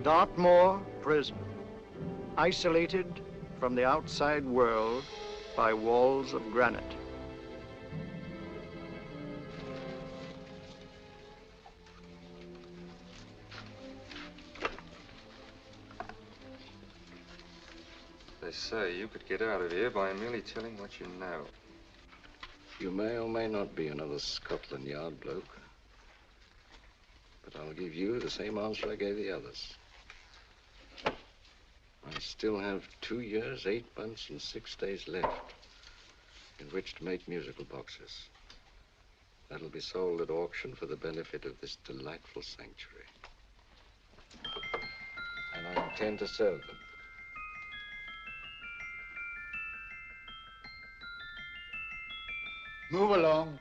Dartmoor Prison, isolated from the outside world by walls of granite. They say you could get out of here by merely telling what you know. You may or may not be another Scotland Yard bloke. But I'll give you the same answer I gave the others. I still have 2 years, 8 months, and 6 days left in which to make musical boxes. That'll be sold at auction for the benefit of this delightful sanctuary. And I intend to sell them. Move along.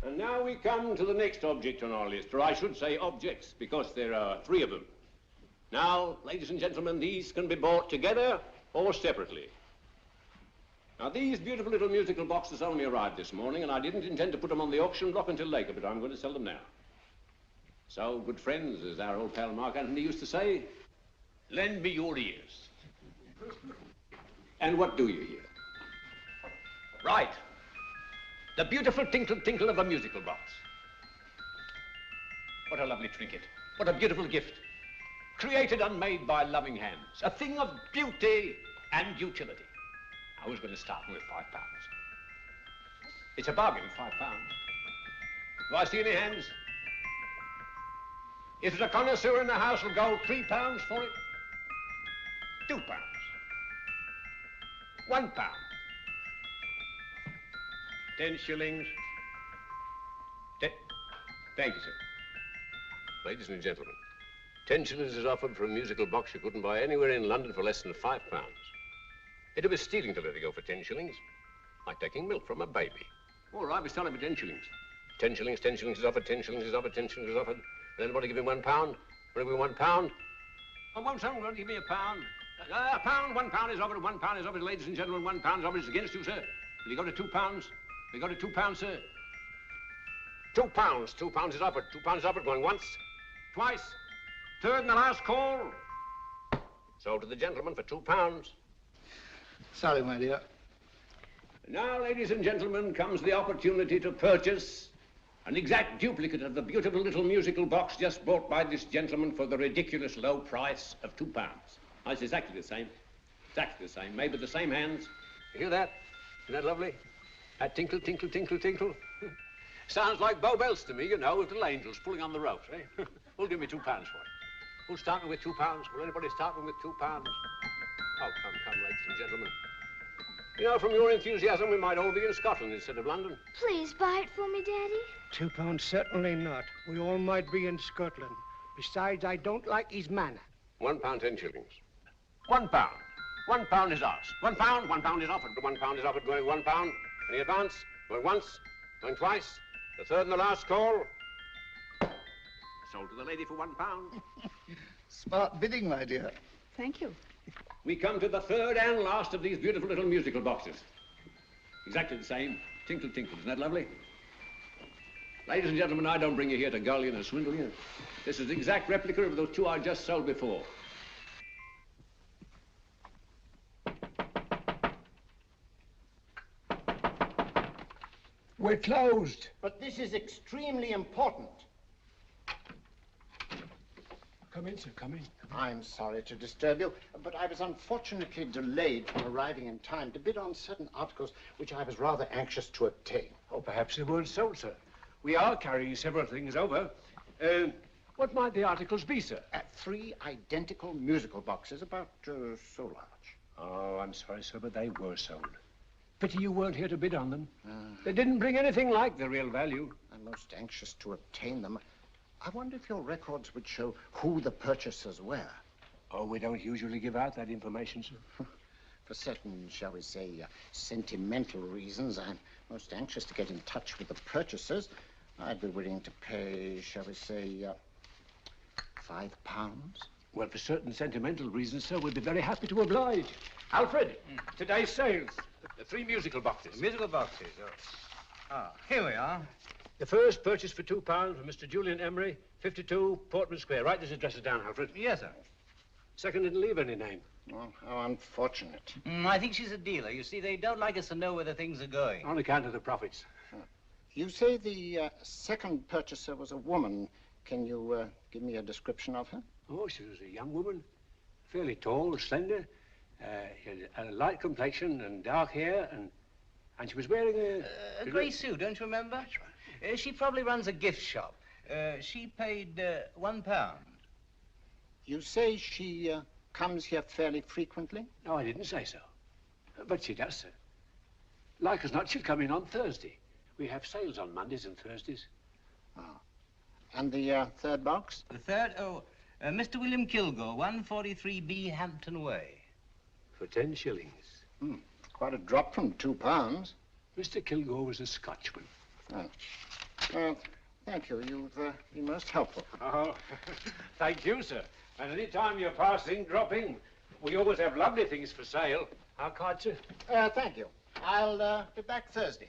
And now we come to the next object on our list, or I should say objects, because there are 3 of them. Now, ladies and gentlemen, these can be bought together or separately. Now, these beautiful little musical boxes only arrived this morning, and I didn't intend to put them on the auction block until later, but I'm going to sell them now. So, good friends, as our old pal Mark Antony used to say, lend me your ears. And what do you hear? Right. The beautiful tinkle tinkle of a musical box. What a lovely trinket. What a beautiful gift. Created and made by loving hands. A thing of beauty and utility. I was going to start with £5. It's a bargain, £5. Do I see any hands? If there's a connoisseur in the house, will go £3 for it. £2. £1. 10 shillings. Thank you, sir. Ladies and gentlemen, 10 shillings is offered for a musical box you couldn't buy anywhere in London for less than £5. It'd be stealing to let it go for 10 shillings. Like taking milk from a baby. All right, we're selling for 10 shillings. 10 shillings, 10 shillings is offered, 10 shillings is offered, 10 shillings is offered. And anybody give him £1? Want to give him £1? I won't someone give me a pound. A pound, £1 is offered, £1 is offered, ladies and gentlemen, £1 is offered. It's against you, sir. Will you go to £2? We go to £2, sir. £2. £2 is offered. £2 is offered. Going once, twice, third and the last call. Sold to the gentleman for £2. Sorry, my dear. Now, ladies and gentlemen, comes the opportunity to purchase an exact duplicate of the beautiful little musical box just bought by this gentleman for the ridiculous low price of £2. Oh, it's exactly the same. Exactly the same. Made with the same hands. You hear that? Isn't that lovely? That tinkle, tinkle, tinkle, tinkle. Sounds like Bow Bells to me, you know, with little angels pulling on the ropes, eh? Who'll give me £2 for it? Who's starting with £2? Will anybody start with £2? Oh, come, ladies and gentlemen. You know, from your enthusiasm, we might all be in Scotland instead of London. Please buy it for me, Daddy. £2, certainly not. We all might be in Scotland. Besides, I don't like his manner. £1, 10 shillings. £1. £1 is ours. £1, £1 is offered. £1 is offered, going £1. Any advance? Going once, going twice. The third and the last call. Sold to the lady for £1. Smart bidding, my dear. Thank you. We come to the third and last of these beautiful little musical boxes. Exactly the same. Tinkle, tinkle. Isn't that lovely? Ladies and gentlemen, I don't bring you here to gull you and swindle you. This is the exact replica of those 2 I just sold before. We're closed. But this is extremely important. Come in, sir, come in. I'm sorry to disturb you, but I was unfortunately delayed from arriving in time to bid on certain articles which I was rather anxious to obtain. Oh, perhaps they weren't sold, sir. We are carrying several things over. What might the articles be, sir? 3 identical musical boxes, about so large. Oh, I'm sorry, sir, but they were sold. Pity you weren't here to bid on them. They didn't bring anything like the real value. I'm most anxious to obtain them. I wonder if your records would show who the purchasers were. Oh, we don't usually give out that information, sir. For certain, shall we say, sentimental reasons, I'm most anxious to get in touch with the purchasers. I'd be willing to pay, shall we say, £5. Well, for certain sentimental reasons, sir, we'd be very happy to oblige. Alfred, today's sales. The 3 musical boxes. Musical boxes, oh. Ah, here we are. The first purchase for £2 from Mr. Julian Emery, 52 Portman Square. Write this address down, Alfred. Yes, sir. Second didn't leave any name. Oh, how unfortunate. I think she's a dealer. You see, they don't like us to know where the things are going. On account of the profits. You say the second purchaser was a woman. Can you give me a description of her? Oh, she was a young woman. Fairly tall, slender. She had a light complexion and dark hair, and she was wearing A grey suit, don't you remember? That's right. She probably runs a gift shop. She paid £1. You say she comes here fairly frequently? No, I didn't say so. But she does, sir. Like as not, she'll come in on Thursday. We have sales on Mondays and Thursdays. Oh. And the third box? The third? Oh, Mr. William Kilgore, 143B Hampton Way. For 10 shillings. Quite a drop from £2. Mr. Kilgore was a Scotchman. Oh. Well, thank you. You've been most helpful. Oh, thank you, sir. And any time you're passing, dropping, we always have lovely things for sale. Our card, sir? Thank you. I'll be back Thursday.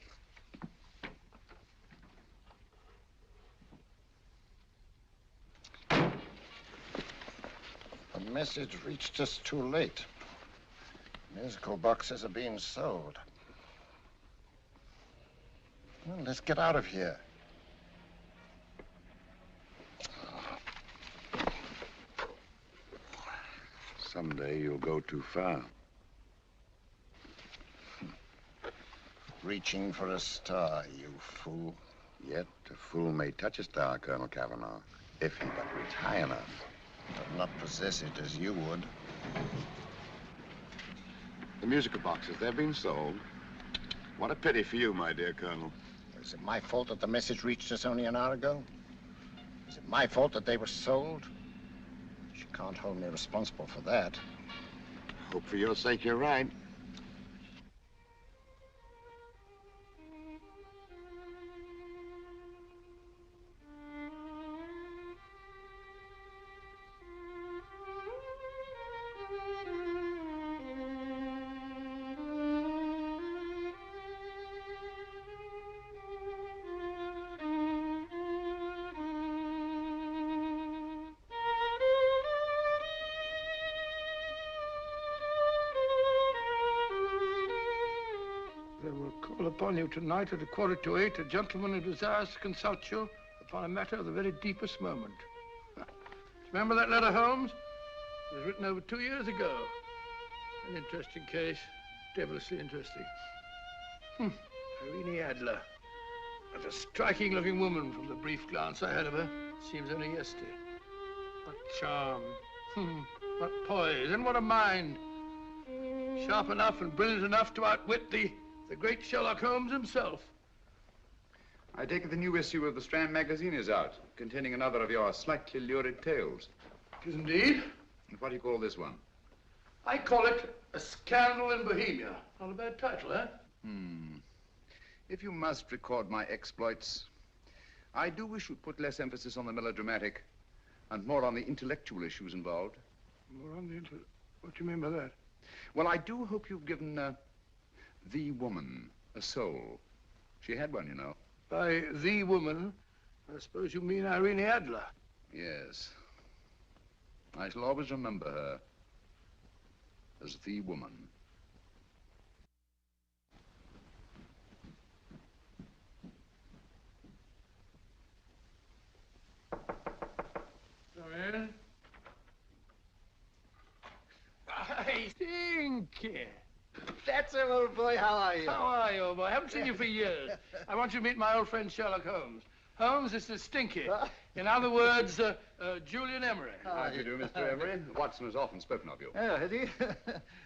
The message reached us too late. Musical boxes are being sold. Well, let's get out of here. Someday you'll go too far. Reaching for a star, you fool. Yet a fool may touch a star, Colonel Cavanaugh, if he but reach high enough. But not possess it as you would. The musical boxes, they're being sold. What a pity for you, my dear Colonel. Is it my fault that the message reached us only an hour ago? Is it my fault that they were sold? You can't hold me responsible for that. Hope for your sake you're right. Upon you tonight at 7:45, a gentleman who desires to consult you upon a matter of the very deepest moment. Do you remember that letter, Holmes? It was written over 2 years ago. An interesting case, devilishly interesting. Irene Adler. What a striking-looking woman from the brief glance I had of her. Seems only yesterday. What charm. What poise, and what a mind. Sharp enough and brilliant enough to outwit the great Sherlock Holmes himself. I take it the new issue of the Strand magazine is out, containing another of your slightly lurid tales. It is indeed. And what do you call this one? I call it A Scandal in Bohemia. Not a bad title, eh? If you must record my exploits, I do wish you'd put less emphasis on the melodramatic and more on the intellectual issues involved. More on the What do you mean by that? Well, I do hope you've given the woman a soul. She had one, you know. By the woman, I suppose you mean Irene Adler. Yes. I shall always remember her as the woman. Come in. I think. That's it, old boy. How are you? How are you, old boy? I haven't seen you for years. I want you to meet my old friend Sherlock Holmes. Holmes, this is Stinky. In other words, Julian Emery. How do you do, Mr. Emery? Watson has often spoken of you. Oh, has he?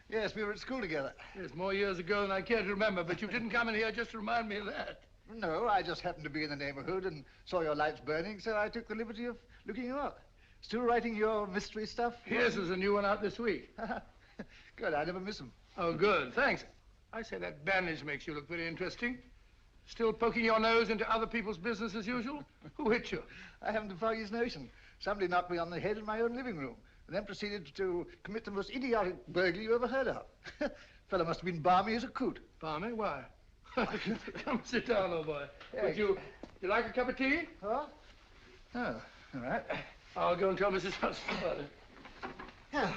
Yes, we were at school together. Yes, more years ago than I care to remember, but you didn't come in here just to remind me of that. No, I just happened to be in the neighborhood and saw your lights burning, so I took the liberty of looking you up. Still writing your mystery stuff? Here's there's a new one out this week. Good, I never miss them. Oh, good, thanks. I say that bandage makes you look very interesting. Still poking your nose into other people's business as usual? Who hit you? I haven't the foggiest notion. Somebody knocked me on the head in my own living room and then proceeded to commit the most idiotic burglary you ever heard of. Fellow must have been balmy as a coot. Balmy? Why? Come sit down, old boy. Would you like a cup of tea? Huh? Oh, all right. I'll go and tell Mrs. Hudson about it. Yeah.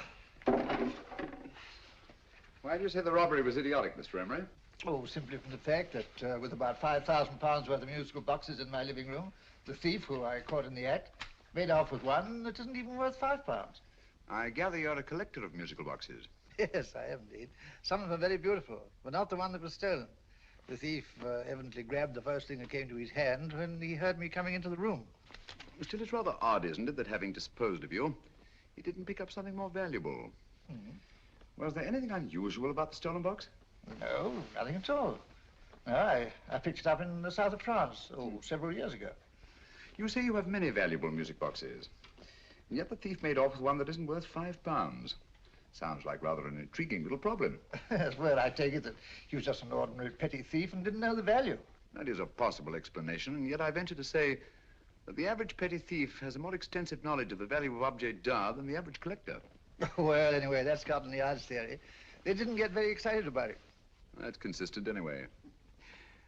Why do you say the robbery was idiotic, Mr. Emery? Oh, simply from the fact that with about £5,000 worth of musical boxes in my living room, the thief, who I caught in the act, made off with one that isn't even worth £5. I gather you're a collector of musical boxes. Yes, I am indeed. Some of them are very beautiful, but not the one that was stolen. The thief evidently grabbed the first thing that came to his hand when he heard me coming into the room. Still, it's rather odd, isn't it, that having disposed of you, he didn't pick up something more valuable. Was there anything unusual about the stolen box? No, nothing at all. No, I picked it up in the south of France, several years ago. You say you have many valuable music boxes, and yet the thief made off with one that isn't worth £5. Sounds like rather an intriguing little problem. Yes, well, I take it that he was just an ordinary petty thief and didn't know the value. That is a possible explanation, and yet I venture to say that the average petty thief has a more extensive knowledge of the value of objets d'art than the average collector. Well, anyway, that's Scotland Yard's theory. They didn't get very excited about it. That's consistent anyway.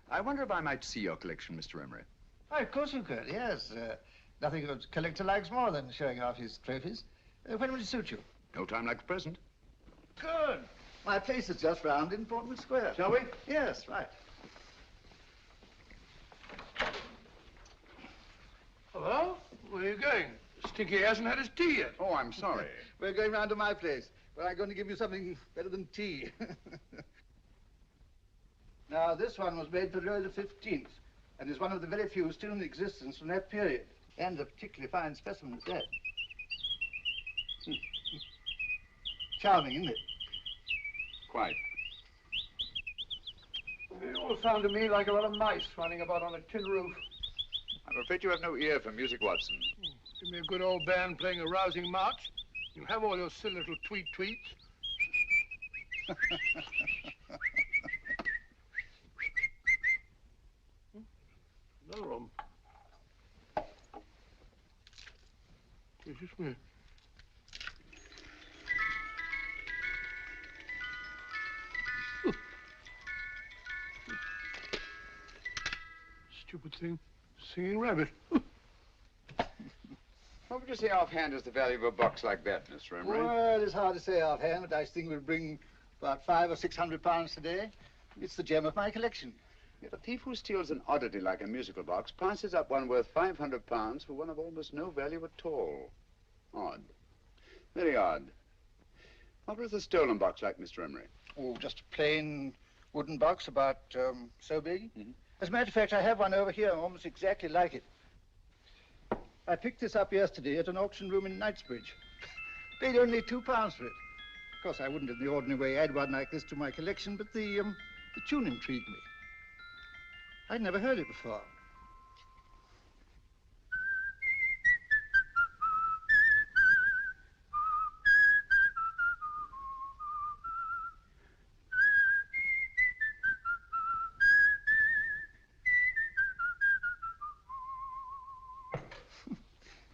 I wonder if I might see your collection, Mr. Emery. Oh, of course you could, yes. Nothing a collector likes more than showing off his trophies. When would it suit you? No time like the present. Good. My place is just round in Portman Square. Shall we? Yes, right. Hello? Where are you going? Stinky hasn't had his tea yet. Oh, I'm sorry. We're going round to my place, where I'm going to give you something better than tea. Now, this one was made for Louis XV, and is one of the very few still in existence from that period. And a particularly fine specimen at that. Charming, isn't it? Quite. They all sound to me like a lot of mice running about on a tin roof. I'm afraid you have no ear for music, Watson. Give me a good old band playing a rousing march. You have all your silly little tweets. Another one. It's just me. Stupid thing. Singing rabbit. What would you say offhand is the value of a box like that, Mr. Emery? Well, it's hard to say offhand, but I think we'll bring about £500 or £600 today. It's the gem of my collection. Yet a thief who steals an oddity like a musical box passes up one worth £500 for one of almost no value at all. Odd. Very odd. What was the stolen box like, Mr. Emery? Oh, just a plain wooden box about so big. As a matter of fact, I have one over here almost exactly like it. I picked this up yesterday at an auction room in Knightsbridge. Paid only £2 for it. Of course, I wouldn't in the ordinary way add one like this to my collection, but the tune intrigued me. I'd never heard it before.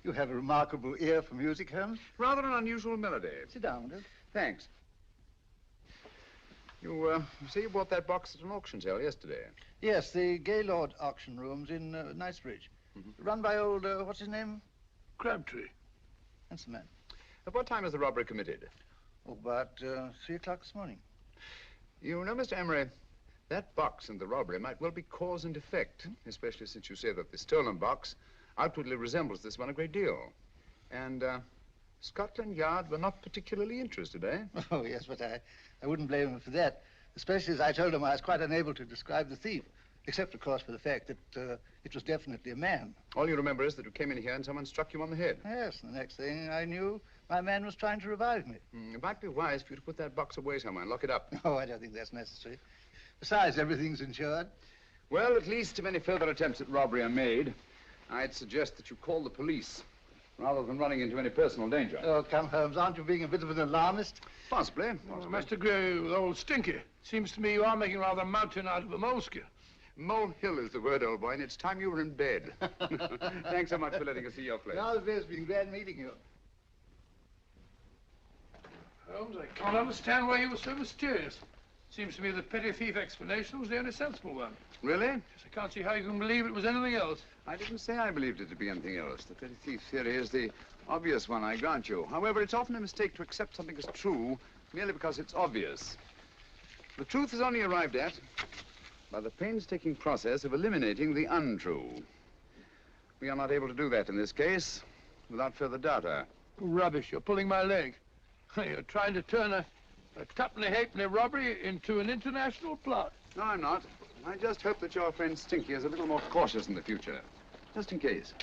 You have a remarkable ear for music, Holmes. Rather an unusual melody. Sit down, will you? Thanks. You say you bought that box at an auction sale yesterday? Yes, the Gaylord auction rooms in Knightsbridge. Run by old, what's his name? Crabtree. That's the man. At what time was the robbery committed? Oh, about 3 o'clock this morning. You know, Mr. Emery, that box and the robbery might well be cause and effect, especially since you say that the stolen box outwardly resembles this one a great deal. And Scotland Yard were not particularly interested, eh? Oh, yes, but I wouldn't blame him for that, especially as I told him I was quite unable to describe the thief, except, of course, for the fact that it was definitely a man. All you remember is that you came in here and someone struck you on the head. Yes, and the next thing I knew, my man was trying to revive me. It might be wise for you to put that box away somewhere and lock it up. Oh, I don't think that's necessary. Besides, everything's insured. Well, at least if any further attempts at robbery are made, I'd suggest that you call the police, rather than running into any personal danger. Oh, come, Holmes, aren't you being a bit of an alarmist? Possibly. Well, I must agree with old Stinky. Seems to me you are making rather a mountain out of a molehill. Molehill is the word, old boy, and it's time you were in bed. Thanks so much for letting us see your place. Now, it's been glad meeting you. Holmes, I can't understand why you were so mysterious. Seems to me the petty thief explanation was the only sensible one. Really? Yes, I can't see how you can believe it was anything else. I didn't say I believed it to be anything else. The petty thief theory is the obvious one, I grant you. However, it's often a mistake to accept something as true merely because it's obvious. The truth is only arrived at by the painstaking process of eliminating the untrue. We are not able to do that in this case without further data. Rubbish, you're pulling my leg. You're trying to turn a tuppenny halfpenny robbery into an international plot. No, I'm not. I just hope that your friend Stinky is a little more cautious in the future, just in case.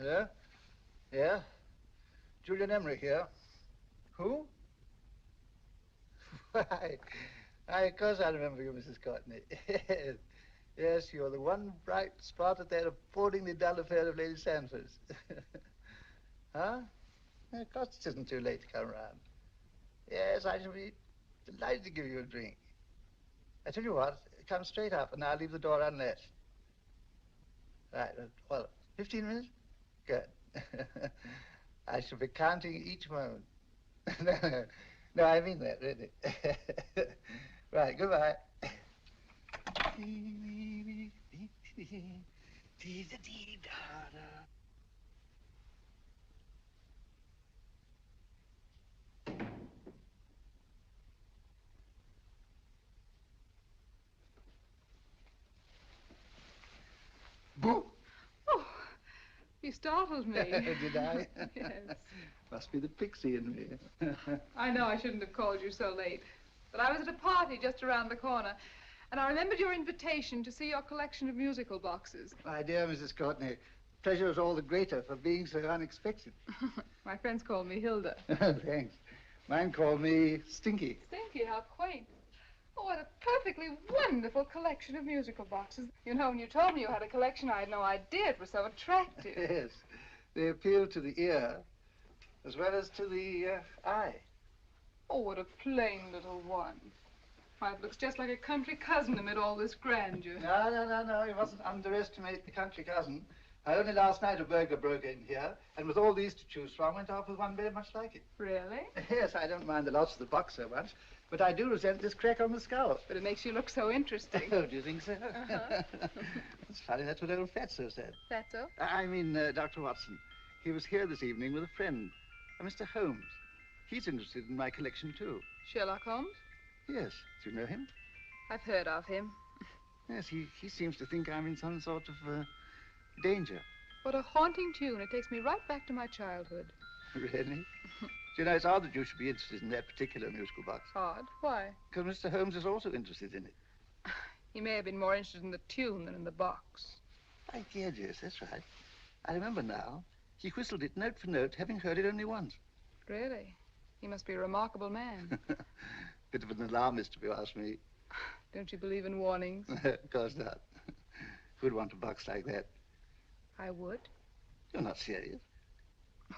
Hello? Yeah? Julian Emery here. Who? Why, of course I remember you, Mrs. Courtney. Yes. Yes, you're the one bright spot at that appallingly dull affair of Lady Sanford's. Huh? Of course it isn't too late to come round. Yes, I shall be delighted to give you a drink. I tell you what, come straight up and I'll leave the door unlatched. Right, well, 15 minutes? Good. I shall be counting each moment. No, I mean that, really. Right, goodbye. Boo! Oh, you startled me. Did I? Yes. Must be the pixie in me. I know I shouldn't have called you so late, but I was at a party just around the corner, and I remembered your invitation to see your collection of musical boxes. My dear Mrs. Courtney, pleasure is all the greater for being so unexpected. My friends call me Hilda. Thanks. Mine call me Stinky. Stinky, how quaint. Oh, what a perfectly wonderful collection of musical boxes. You know, when you told me you had a collection, I had no idea it was so attractive. Yes. They appeal to the ear as well as to the eye. Oh, what a plain little one. Why, it looks just like a country cousin amid all this grandeur. No. You mustn't underestimate the country cousin. Only last night a burglar broke in here, and with all these to choose from, went off with one very much like it. Really? Yes, I don't mind the loss of the box so much, but I do resent this crack on the skull. But it makes you look so interesting. Oh, do you think so? Uh-huh. It's funny, that's what old Fatso said. Fatso? I mean, Dr. Watson. He was here this evening with a friend, a Mr. Holmes. He's interested in my collection, too. Sherlock Holmes? Yes. Do you know him? I've heard of him. Yes, he seems to think I'm in some sort of danger. What a haunting tune. It takes me right back to my childhood. Really? Do you know, it's odd that you should be interested in that particular musical box. Odd? Why? Because Mr. Holmes is also interested in it. He may have been more interested in the tune than in the box. My dear, yes, that's right. I remember now. He whistled it note for note, having heard it only once. Really? He must be a remarkable man. Bit of an alarmist, if you ask me. Don't you believe in warnings? Of course not. Who'd want a box like that? I would. You're not serious.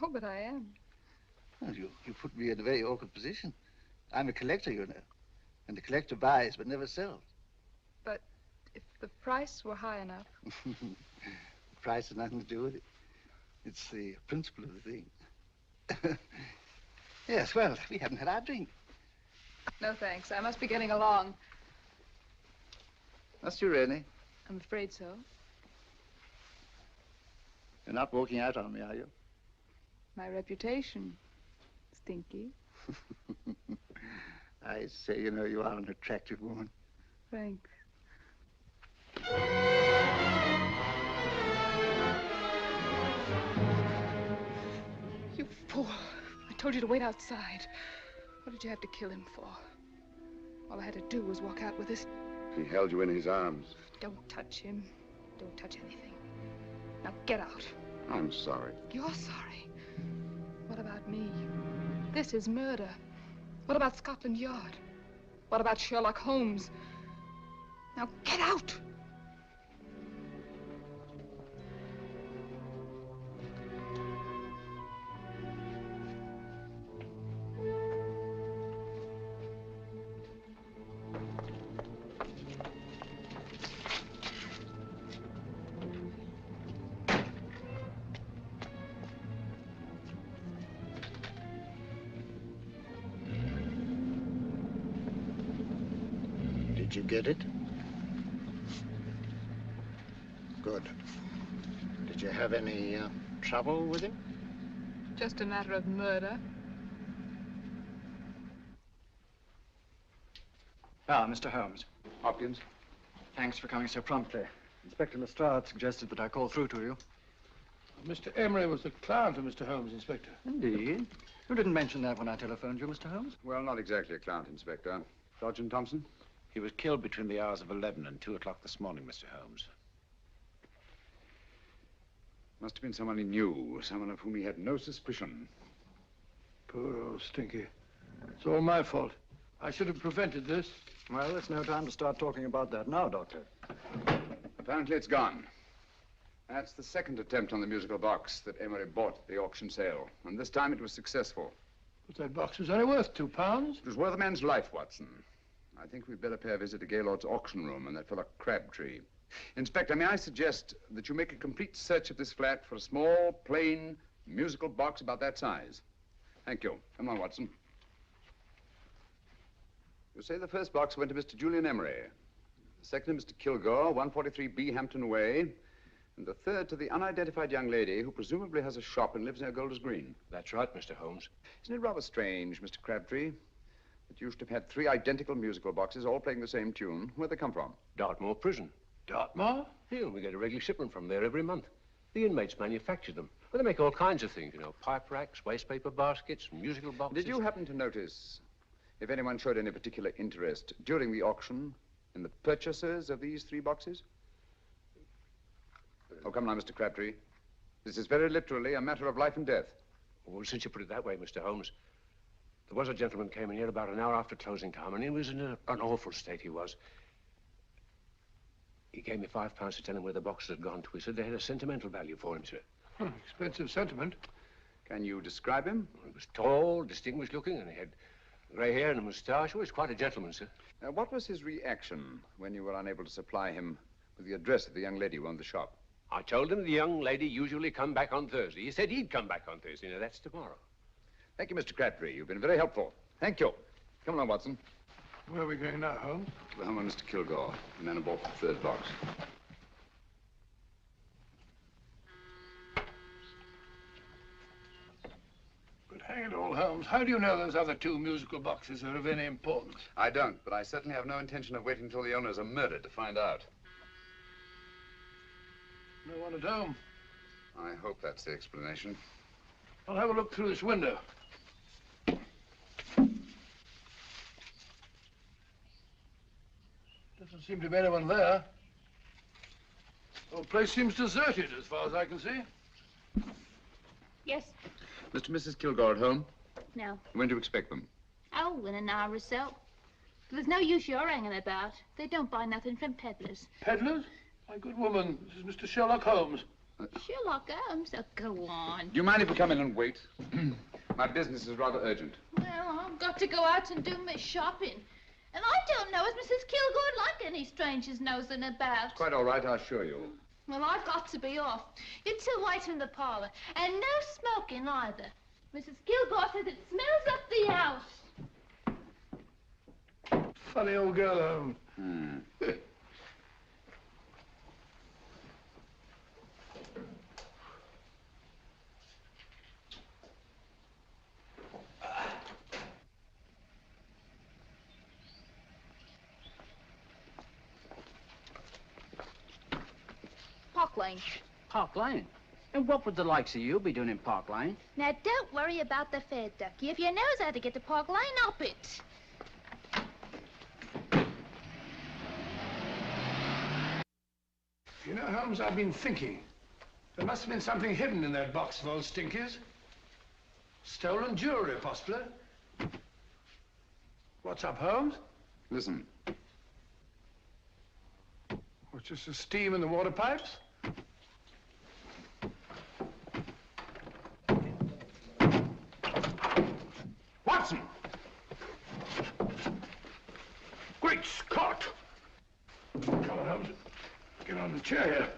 Oh, but I am. Well, you put me in a very awkward position. I'm a collector, you know. And the collector buys but never sells. But if the price were high enough... The price has nothing to do with it. It's the principle of the thing. Yes, well, we haven't had our drink. No, thanks. I must be getting along. Must you really? I'm afraid so. You're not walking out on me, are you? My reputation, Stinky. I say, you know, you are an attractive woman. Thanks. You fool. I told you to wait outside. What did you have to kill him for? All I had to do was walk out with this. He held you in his arms. Don't touch him. Don't touch anything. Now get out. I'm sorry. You're sorry. What about me? This is murder. What about Scotland Yard? What about Sherlock Holmes? Now get out! Did you get it? Good. Did you have any trouble with him? Just a matter of murder. Ah, Mr. Holmes. Hopkins. Thanks for coming so promptly. Inspector Lestrade suggested that I call through to you. Mr. Emery was the client of Mr. Holmes, Inspector. Indeed. You didn't mention that when I telephoned you, Mr. Holmes. Well, not exactly a client, Inspector. Sergeant Thompson? He was killed between the hours of 11 and 2 o'clock this morning, Mr. Holmes. Must have been someone he knew, someone of whom he had no suspicion. Poor old Stinky. It's all my fault. I should have prevented this. Well, it's no time to start talking about that now, Doctor. Apparently it's gone. That's the second attempt on the musical box that Emery bought at the auction sale. And this time it was successful. But that box was only worth £2. It was worth a man's life, Watson. I think we'd better pay a visit to Gaylord's auction room and that fellow Crabtree. Inspector, may I suggest that you make a complete search of this flat for a small, plain, musical box about that size? Thank you. Come on, Watson. You say the first box went to Mr. Julian Emery. The second to Mr. Kilgore, 143B Hampton Way. And the third to the unidentified young lady who presumably has a shop and lives near Golders Green. That's right, Mr. Holmes. Isn't it rather strange, Mr. Crabtree, that you should have had 3 identical musical boxes all playing the same tune? Where'd they come from? Dartmoor Prison. Dartmoor? Yeah, we get a regular shipment from there every month. The inmates manufacture them. Well, they make all kinds of things, you know, pipe racks, waste paper baskets, musical boxes. Did you happen to notice if anyone showed any particular interest during the auction in the purchasers of these 3 boxes? Oh, come now, Mr. Crabtree. This is very literally a matter of life and death. Well, since you put it that way, Mr. Holmes, there was a gentleman came in here about an hour after closing time, and he was in an awful state, he was. He gave me £5 to tell him where the boxes had gone to. He said they had a sentimental value for him, sir. Expensive sentiment. Can you describe him? Well, he was tall, distinguished looking, and he had grey hair and a moustache. He was quite a gentleman, sir. What was his reaction when you were unable to supply him with the address of the young lady who owned the shop? I told him the young lady usually come back on Thursday. He said he'd come back on Thursday. Now, that's tomorrow. Thank you, Mr. Crabtree. You've been very helpful. Thank you. Come along, Watson. Where are we going now, Holmes? To the home of Mr. Kilgore, the man who bought the 3rd box. But hang it all, Holmes, how do you know those other 2 musical boxes are of any importance? I don't, but I certainly have no intention of waiting until the owners are murdered to find out. No one at home. I hope that's the explanation. I'll have a look through this window. Doesn't seem to be anyone there. The whole place seems deserted as far as I can see. Yes. Mr. and Mrs. Kilgore at home? No. When do you expect them? Oh, in an hour or so. There's no use you're hanging about. They don't buy nothing from peddlers. Peddlers? My good woman, this is Mr. Sherlock Holmes. Sherlock Holmes? Oh, go on. Do you mind if we come in and wait? My business is rather urgent. Well, I've got to go out and do my shopping. And I don't know as Mrs. Kilgore'd like any strangers nosing about. Quite all right, I assure you. Well, I've got to be off. You 2 wait in the parlor. And no smoking either. Mrs. Kilgore says it smells up the house. Funny old girl, Holmes. Park Lane. Park Lane? And what would the likes of you be doing in Park Lane? Now, don't worry about the fare, Ducky. If you knows how to get to Park Lane, up it. You know, Holmes, I've been thinking. There must have been something hidden in that box of old Stinky's. Stolen jewelry, possibly. What's up, Holmes? Listen. What's just the steam in the water pipes? Watson! Great Scott! Come on, Holmes. Get on the chair here.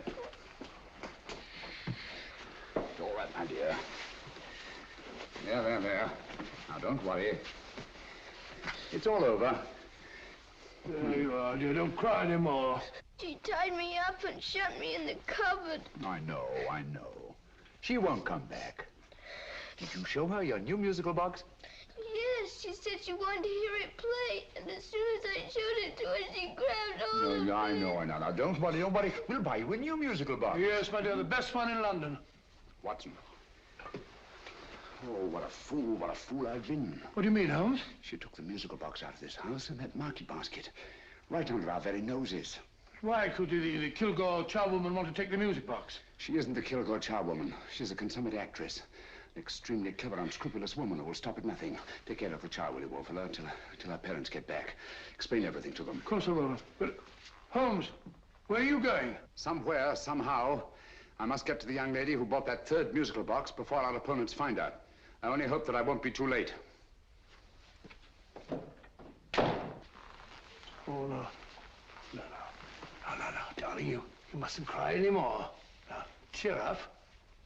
It's all right, my dear. There. Now, don't worry. It's all over. There you are, dear. Don't cry anymore. She tied me up and shut me in the cupboard. I know. She won't come back. Did you show her your new musical box? Yes, she said she wanted to hear it play, and as soon as I showed it to her, she grabbed hold of No, I me. know. Now, don't worry. We'll buy you a new musical box. Yes, my dear, the best one in London. Watson. Oh, what a fool I've been. What do you mean, Holmes? She took the musical box out of this house in that market basket, right under our very noses. Why could the Kilgore charwoman want to take the music box? She isn't the Kilgore charwoman. She's a consummate actress. An extremely clever, unscrupulous woman who will stop at nothing. Take care of the child, will you, Wolfella, till our parents get back. Explain everything to them. Of course I will. But, Holmes, where are you going? Somewhere, somehow, I must get to the young lady who bought that third musical box before our opponents find her. I only hope that I won't be too late. Oh, no. No, darling, you mustn't cry anymore. Now, cheer up.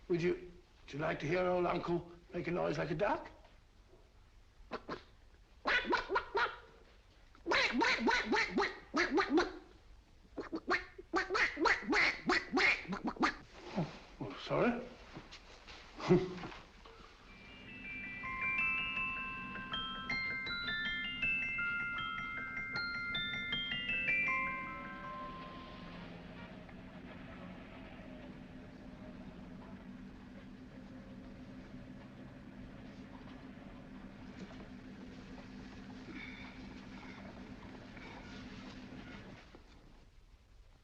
Would you like to hear old Uncle make a noise like a duck? Oh, sorry.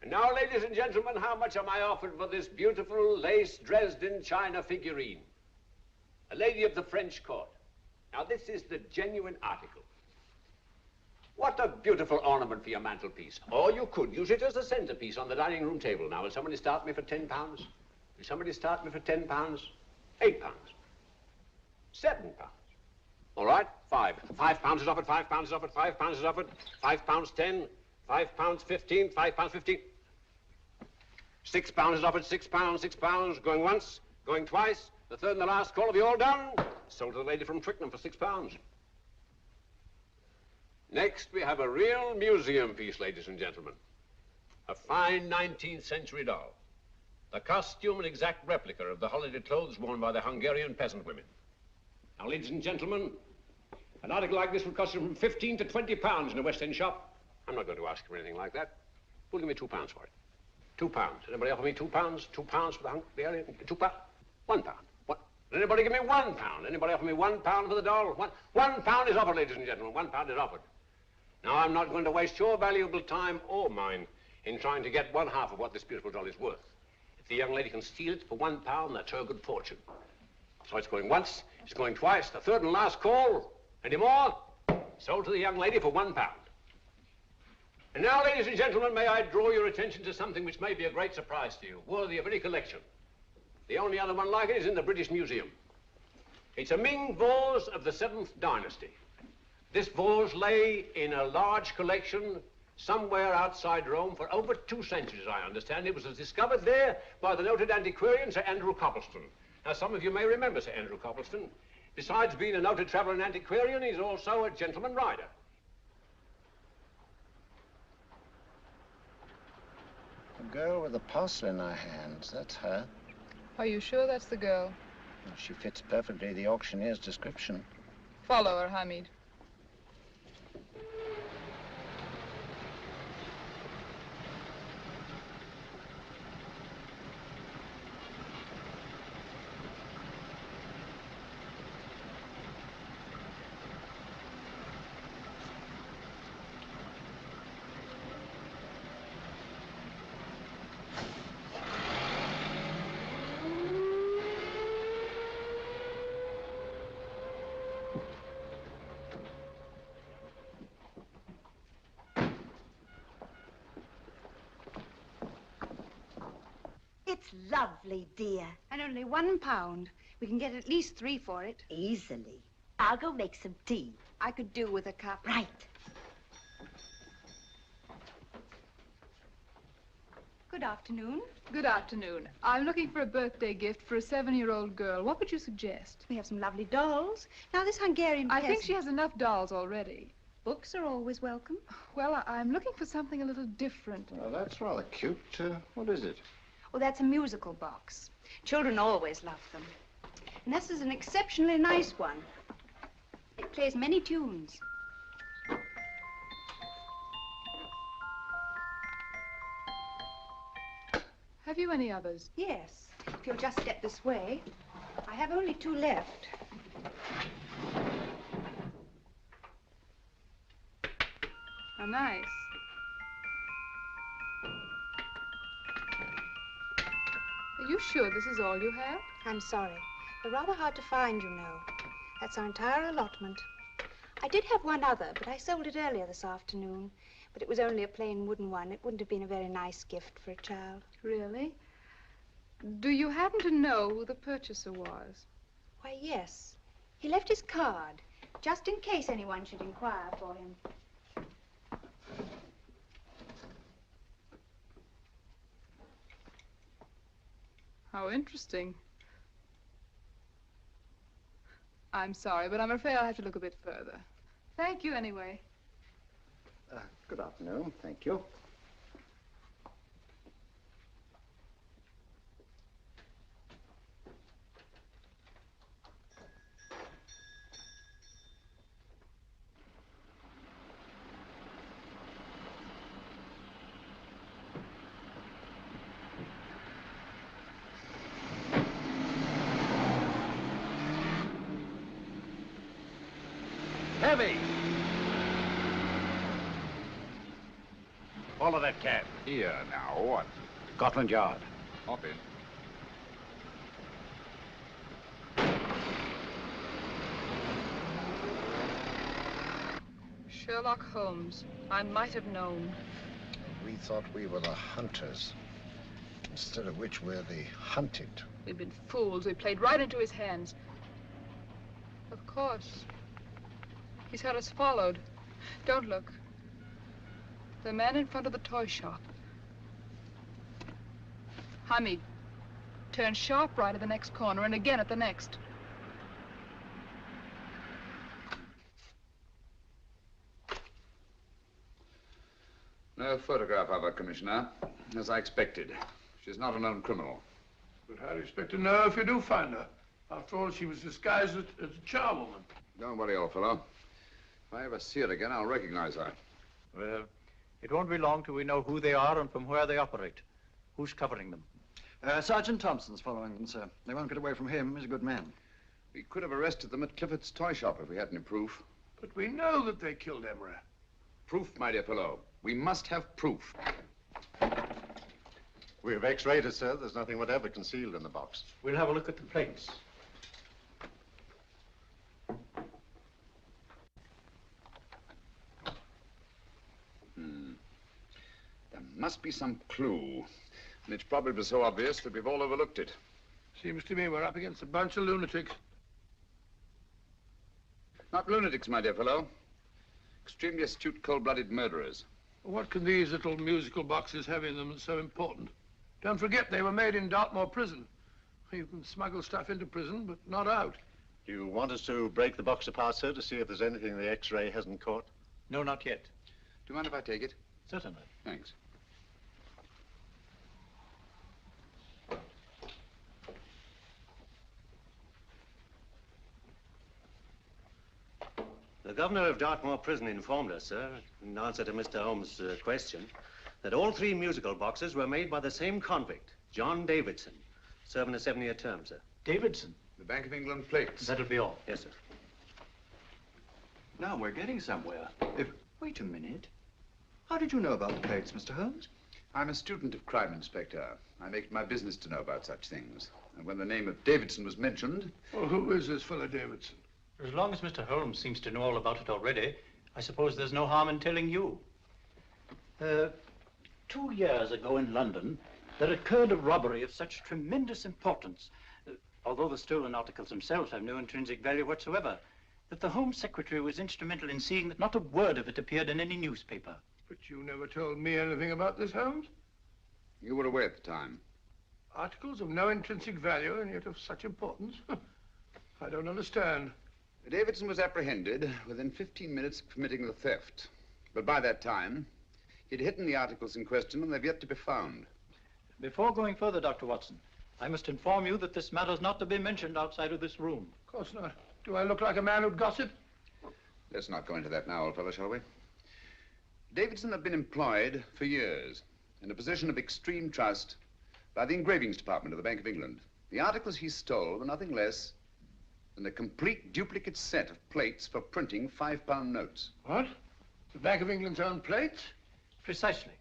Now, ladies and gentlemen, how much am I offered for this beautiful lace Dresden china figurine? A lady of the French court. Now, this is the genuine article. What a beautiful ornament for your mantelpiece. Or you could use it as a centerpiece on the dining room table. Now, will somebody start me for £10? Will somebody start me for £10? £8? £7? All right, £5 is offered, £5 is offered, £5 is offered, £5.10, £5.15, £5.15. £6 is offered, £6, going once, going twice, the third and the last call. Have you all done? Sold to the lady from Twickenham for £6. Next, we have a real museum piece, ladies and gentlemen. A fine 19th century doll. The costume an exact replica of the holiday clothes worn by the Hungarian peasant women. Now, ladies and gentlemen, an article like this would cost you from £15 to £20 in a West End shop. I'm not going to ask for anything like that. Who'll give me £2 for it? £2. Anybody offer me £2? £2 for the Hungarian? £2? £1. What? Anybody give me £1? Anybody offer me £1 for the doll? £1 is offered, ladies and gentlemen. £1 is offered. Now, I'm not going to waste your valuable time or mine in trying to get one half of what this beautiful doll is worth. If the young lady can steal it for £1, that's her good fortune. So it's going once, it's going twice, the third and last call. Any more? Sold to the young lady for £1. And now, ladies and gentlemen, may I draw your attention to something which may be a great surprise to you, worthy of any collection. The only other one like it is in the British Museum. It's a Ming vase of the 7th dynasty. This vase lay in a large collection somewhere outside Rome for over 2 centuries, I understand. It was discovered there by the noted antiquarian, Sir Andrew Coppleston. Now, some of you may remember Sir Andrew Coppleston. Besides being a noted traveler and antiquarian, he's also a gentleman rider. The girl with the parcel in her hands, that's her. Are you sure that's the girl? Well, she fits perfectly the auctioneer's description. Follow her, Hamid. It's lovely, dear. And only £1. We can get at least 3 for it. Easily. I'll go make some tea. I could do with a cup. Right. Good afternoon. Good afternoon. I'm looking for a birthday gift for a 7-year-old girl. What would you suggest? We have some lovely dolls. Now, this Hungarian I think peasant- she has enough dolls already. Books are always welcome. Well, I'm looking for something a little different. Well, that's rather cute. What is it? Oh, that's a musical box. Children always love them. And this is an exceptionally nice one. It plays many tunes. Have you any others? Yes. If you'll just step this way. I have only 2 left. How nice. Are you sure this is all you have? I'm sorry. They're rather hard to find, you know. That's our entire allotment. I did have one other, but I sold it earlier this afternoon. But it was only a plain wooden one. It wouldn't have been a very nice gift for a child. Really? Do you happen to know who the purchaser was? Why, yes. He left his card, just in case anyone should inquire for him. How interesting. I'm sorry, but I'm afraid I'll have to look a bit further. Thank you anyway. Good afternoon. Thank you. Heavy! Follow that cab. Here now, what? Scotland Yard. Hop in. Sherlock Holmes. I might have known. We thought we were the hunters, instead of which we're the hunted. We've been fools. We played right into his hands. Of course. He's had us followed. Don't look. The man in front of the toy shop. Hamid, turn sharp right at the next corner and again at the next. No photograph of her, Commissioner, as I expected. She's not a known criminal. But how do you expect to know if you do find her? After all, she was disguised as a charwoman. Don't worry, old fellow. If I ever see her again, I'll recognize her. Well, it won't be long till we know who they are and from where they operate. Who's covering them? Sergeant Thompson's following them, sir. They won't get away from him. He's a good man. We could have arrested them at Clifford's toy shop if we had any proof. But we know that they killed Emery. Proof, my dear fellow. We must have proof. We have x-rayed it, sir. There's nothing whatever concealed in the box. We'll have a look at the plates. There must be some clue. And it's probably so obvious that we've all overlooked it. Seems to me we're up against a bunch of lunatics. Not lunatics, my dear fellow. Extremely astute, cold-blooded murderers. What can these little musical boxes have in them that's so important? Don't forget, they were made in Dartmoor prison. You can smuggle stuff into prison, but not out. Do you want us to break the box apart, sir, to see if there's anything the x-ray hasn't caught? No, not yet. Do you mind if I take it? Certainly. Thanks. The governor of Dartmoor Prison informed us, sir, in answer to Mr. Holmes' question, that all 3 musical boxes were made by the same convict, John Davidson, serving a 7-year term, sir. Davidson? The Bank of England plates. That'll be all. Yes, sir. Now we're getting somewhere. Wait a minute. How did you know about the plates, Mr. Holmes? I'm a student of crime, Inspector. I make it my business to know about such things. And when the name of Davidson was mentioned... Well, who is this fellow Davidson? As long as Mr. Holmes seems to know all about it already, I suppose there's no harm in telling you. 2 years ago in London, there occurred a robbery of such tremendous importance, although the stolen articles themselves have no intrinsic value whatsoever, that the Home Secretary was instrumental in seeing that not a word of it appeared in any newspaper. But you never told me anything about this, Holmes. You were away at the time. Articles of no intrinsic value and yet of such importance? I don't understand. Davidson was apprehended within 15 minutes of committing the theft. But by that time, he'd hidden the articles in question and they've yet to be found. Before going further, Dr. Watson, I must inform you that this matter's not to be mentioned outside of this room. Of course not. Do I look like a man who'd gossip? Let's not go into that now, old fellow, shall we? Davidson had been employed for years in a position of extreme trust by the engravings department of the Bank of England. The articles he stole were nothing less than a complete duplicate set of plates for printing £5 notes. What? The Bank of England's own plates? Precisely.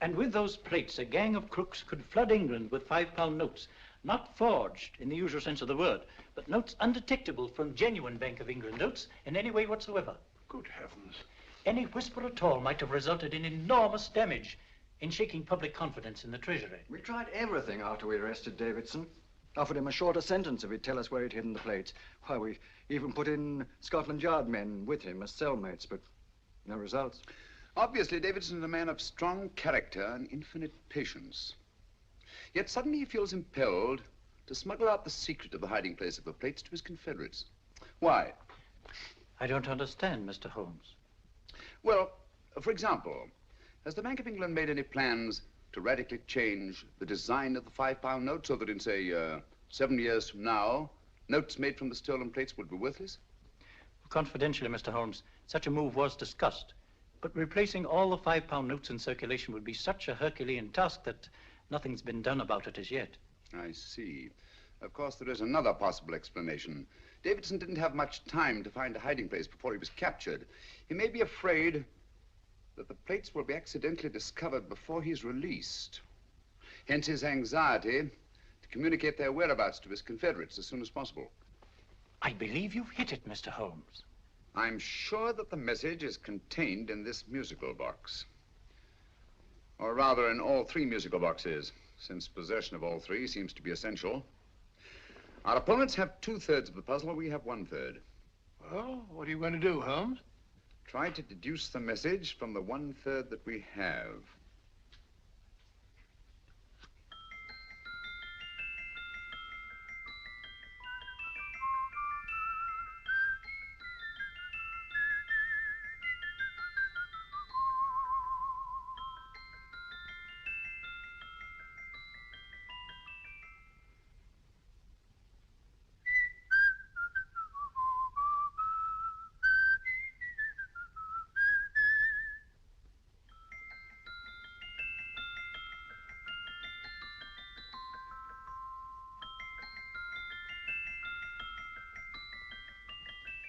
And with those plates, a gang of crooks could flood England with £5 notes, not forged in the usual sense of the word, but notes undetectable from genuine Bank of England notes in any way whatsoever. Good heavens. Any whisper at all might have resulted in enormous damage in shaking public confidence in the Treasury. We tried everything after we arrested Davidson. Offered him a shorter sentence if he'd tell us where he'd hidden the plates. Why, we even put in Scotland Yard men with him as cellmates, but no results. Obviously, Davidson is a man of strong character and infinite patience. Yet suddenly he feels impelled to smuggle out the secret of the hiding place of the plates to his confederates. Why? I don't understand, Mr. Holmes. Well, for example, has the Bank of England made any plans to radically change the design of the £5 note so that in, say, 7 years from now, notes made from the stolen plates would be worthless? Confidentially, Mr. Holmes, such a move was discussed. But replacing all the £5 notes in circulation would be such a Herculean task that nothing's been done about it as yet. I see. Of course, there is another possible explanation. Davidson didn't have much time to find a hiding place before he was captured. He may be afraid that the plates will be accidentally discovered before he's released. Hence his anxiety to communicate their whereabouts to his confederates as soon as possible. I believe you've hit it, Mr. Holmes. I'm sure that the message is contained in this musical box. Or rather, in all 3 musical boxes, since possession of all 3 seems to be essential. Our opponents have 2/3 of the puzzle, we have 1/3. Well, what are you going to do, Holmes? Try to deduce the message from the 1/3 that we have.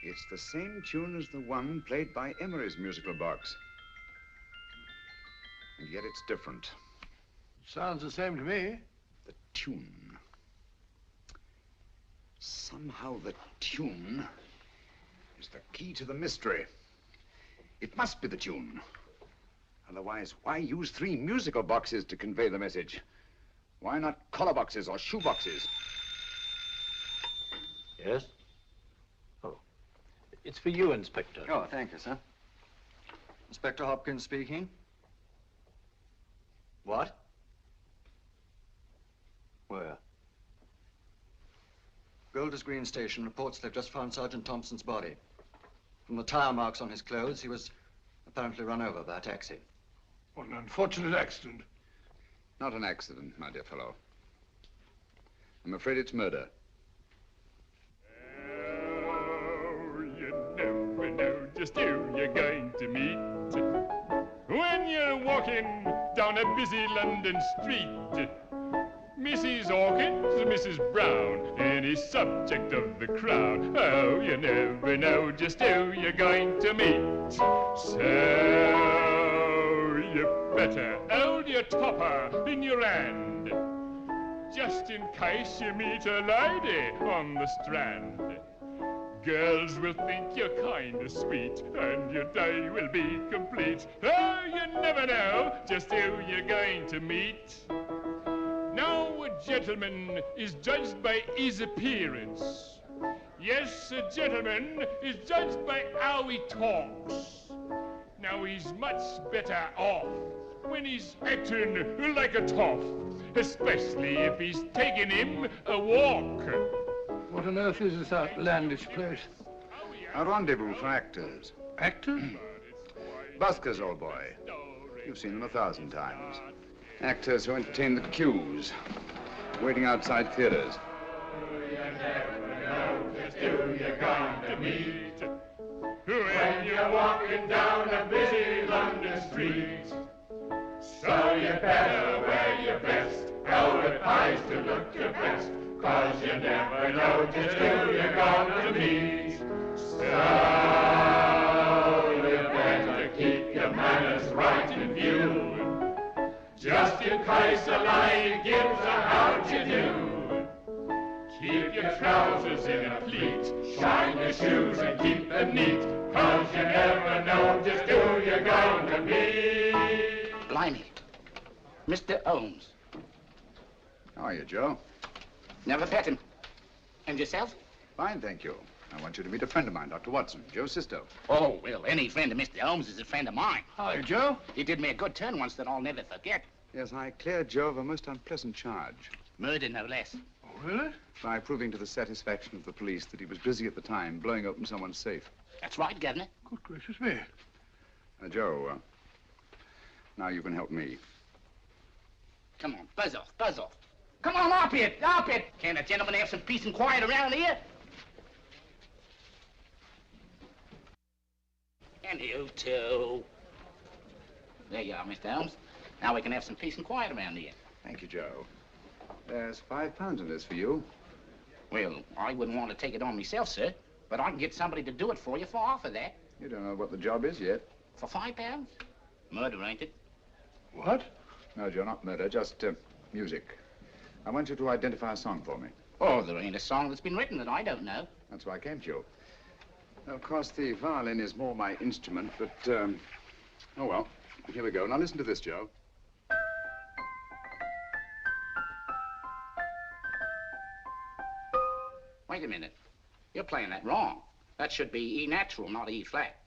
It's the same tune as the one played by Emery's musical box. And yet it's different. Sounds the same to me. The tune. Somehow the tune is the key to the mystery. It must be the tune. Otherwise, why use 3 musical boxes to convey the message? Why not collar boxes or shoe boxes? Yes? Oh. It's for you, Inspector. Oh, thank you, sir. Inspector Hopkins speaking. What? Where? Golders Green Station reports they've just found Sergeant Thompson's body. From the tire marks on his clothes, he was apparently run over by a taxi. What an unfortunate accident. Not an accident, my dear fellow. I'm afraid it's murder. Oh, you never know just who you're going to meet when you're walking down a busy London street. Mrs. Hawkins, Mrs. Brown, any subject of the crowd. Oh, you never know just who you're going to meet. So you better hold your topper in your hand, just in case you meet a lady on the strand. Girls will think you're kind of sweet, and your day will be complete. Oh, you never know just who you're going to meet. Now, a gentleman is judged by his appearance. Yes, a gentleman is judged by how he talks. Now, he's much better off when he's acting like a toff, especially if he's taking him a walk. What on earth is this outlandish place? A rendezvous for actors. Actors? Buskers, old boy. You've seen them 1,000 times. Actors who entertain the queues, waiting outside theaters. Who you're going to meet when you're walking down a busy London street. So you better wear your best velvet pies to look your best, 'cause you never know just who you're going to meet. So you better keep your manners right in view, just in case a lion gives a how'd you do. Keep your trousers in a pleat, shine your shoes and keep them neat, 'cause you never know just who you're going to meet. Blimey. Mr. Holmes. How are you, Joe? Never met him. And yourself? Fine, thank you. I want you to meet a friend of mine, Dr. Watson, Joe's sister. Oh, well, any friend of Mr. Holmes is a friend of mine. Hi, Joe. He did me a good turn once that I'll never forget. Yes, I cleared Joe of a most unpleasant charge. Murder, no less. Oh, really? By proving to the satisfaction of the police that he was busy at the time blowing open someone's safe. That's right, Governor. Good gracious me. Joe, now you can help me. Come on, buzz off, buzz off. Come on, up it, up it. Can't a gentleman have some peace and quiet around here? And you too. There you are, Mr. Holmes. Now we can have some peace and quiet around here. Thank you, Joe. There's £5 in this for you. Well, I wouldn't want to take it on myself, sir, but I can get somebody to do it for you for half of that. You don't know what the job is yet. For £5? Murder, ain't it? What? No, Joe, not murder, just music. I want you to identify a song for me. Oh, there ain't a song that's been written that I don't know. That's why I came to you. Of course, the violin is more my instrument, but, oh, well, here we go. Now, listen to this, Joe. Wait a minute. You're playing that wrong. That should be E natural, not E flat.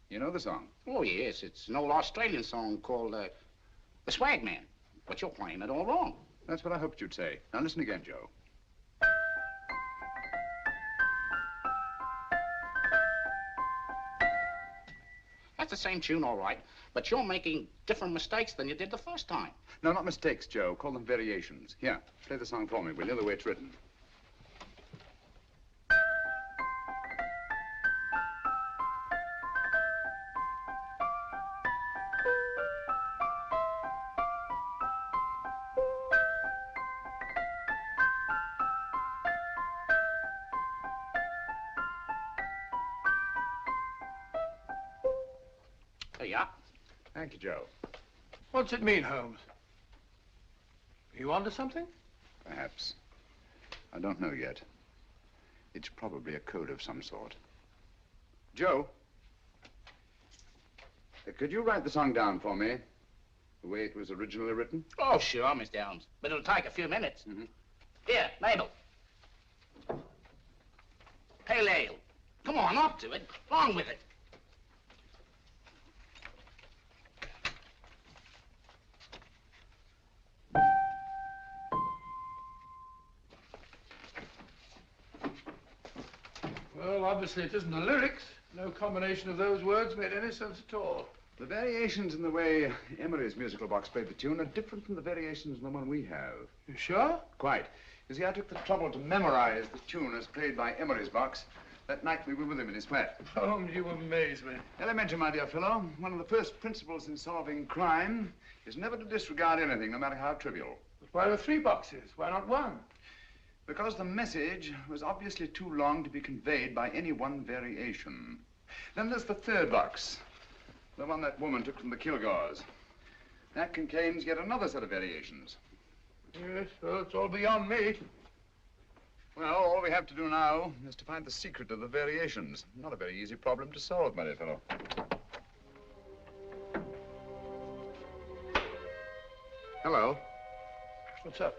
You know the song? Oh, yes. It's an old Australian song called, The Swag Man. But you're playing it all wrong. That's what I hoped you'd say. Now, listen again, Joe. That's the same tune, all right, but you're making different mistakes than you did the first time. No, not mistakes, Joe. Call them variations. Here, play the song for me, will you, the way it's written. There you are. Thank you, Joe. What's it mean, Holmes? Are you onto something? Perhaps. I don't know yet. It's probably a code of some sort. Joe, could you write the song down for me, the way it was originally written? Oh, sure, Mr. Holmes. But it'll take a few minutes. Mm-hmm. Here, Mabel. Pale ale. Come on, up to it. Along with it. Well, obviously it isn't the lyrics. No combination of those words made any sense at all. The variations in the way Emery's musical box played the tune are different from the variations in the one we have. You sure? Quite. You see, I took the trouble to memorize the tune as played by Emery's box that night we were with him in his flat. Holmes, you amaze me. Elementary, my dear fellow. One of the first principles in solving crime is never to disregard anything, no matter how trivial. But why were 3 boxes? Why not 1? Because the message was obviously too long to be conveyed by any one variation. Then there's the 3rd box, the one that woman took from the Kilgores. That contains yet another set of variations. Yes, well, it's all beyond me. Well, all we have to do now is to find the secret of the variations. Not a very easy problem to solve, my dear fellow. Hello. What's up?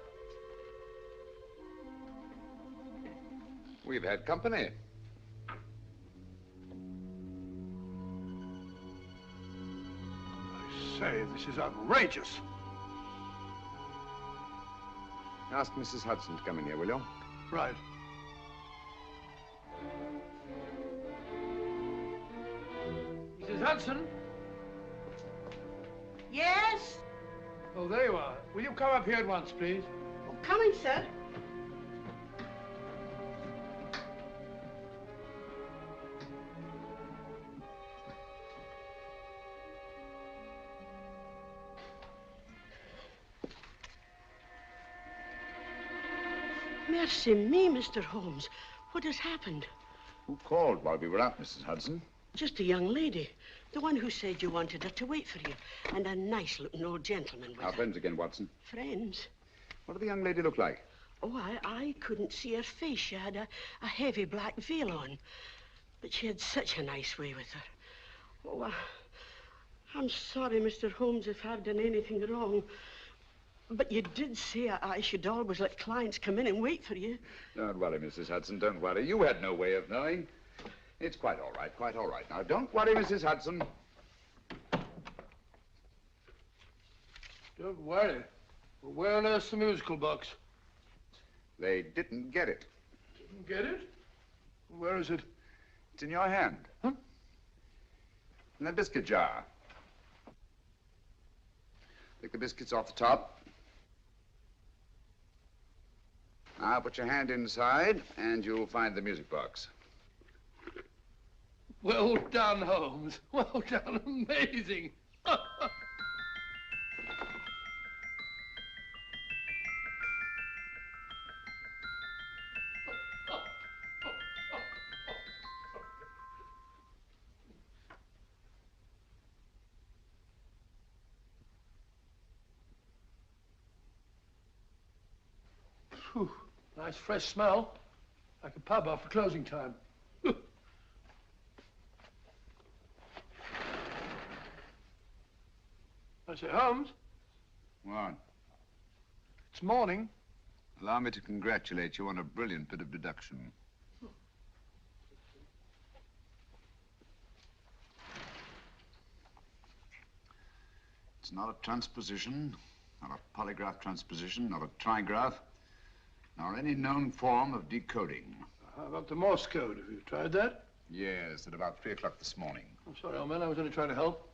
We've had company. I say, this is outrageous. Ask Mrs. Hudson to come in here, will you? Right. Hudson? Yes? Oh, there you are. Will you come up here at once, please? Oh, coming, sir. Mercy me, Mr. Holmes. What has happened? Who called while we were out, Mrs. Hudson? Just a young lady. The one who said you wanted her to wait for you. And a nice-looking old gentleman with Our her. friends again, Watson. Friends? What did the young lady look like? Oh, I couldn't see her face. She had a heavy black veil on. But she had such a nice way with her. Oh, I'm sorry, Mr. Holmes, if I've done anything wrong. But you did say I should always let clients come in and wait for you. Don't worry, Mrs. Hudson, don't worry. You had no way of knowing. It's quite all right, quite all right. Now, don't worry, Mrs. Hudson. Don't worry. Well, where on earth's the musical box? They didn't get it. Didn't get it? Where is it? It's in your hand. Huh? In that biscuit jar. Take the biscuits off the top. Now put your hand inside, and you'll find the music box. Well done, Holmes. Well done. Amazing. Whew. Nice fresh smell. Like a pub after closing time. I say, Holmes, What? it's morning. Allow me to congratulate you on a brilliant bit of deduction. It's not a transposition, not a polygraph transposition, not a trigraph, nor any known form of decoding. How about the Morse code? Have you tried that? Yes, at about 3 o'clock this morning. I'm sorry, old man. I was only trying to help.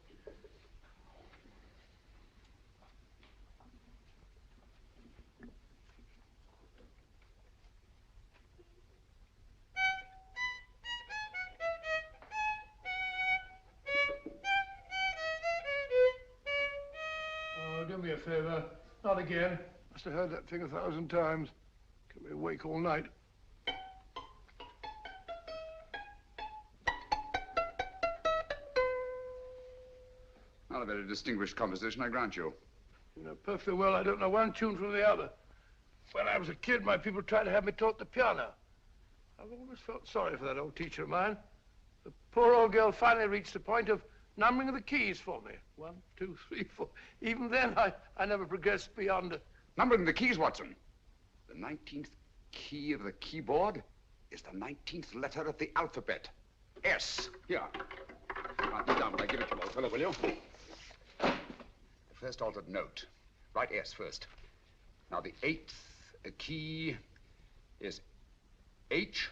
Oh, do me a favor. Not again. Must have heard that thing 1,000 times. Kept me awake all night. Not a very distinguished composition, I grant you. You know perfectly well I don't know one tune from the other. When I was a kid, my people tried to have me taught the piano. I've always felt sorry for that old teacher of mine. The poor old girl finally reached the point of numbering the keys for me. 1, 2, 3, 4. Even then, I never progressed beyond... Numbering the keys, Watson. The 19th key of the keyboard is the 19th letter of the alphabet. S. Here. Write it down when I give it to you, old fellow, will you? The first altered note. Write S first. Now, the 8th key is H.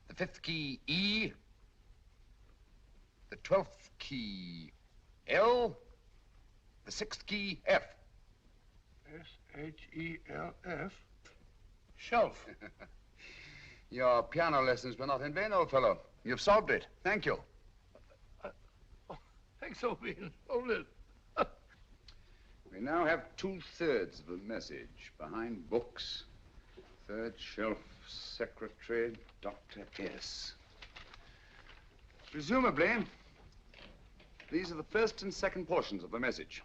The 5th key, E. The 12th key, L. The 6th key, F. S-H-E-L-F. Shelf. Your piano lessons were not in vain, old fellow. You've solved it. Thank you. Thanks, old bean. Hold it. We now have 2/3 of the message. Behind books, third shelf, secretary, Dr. S. Presumably, these are the first and second portions of the message.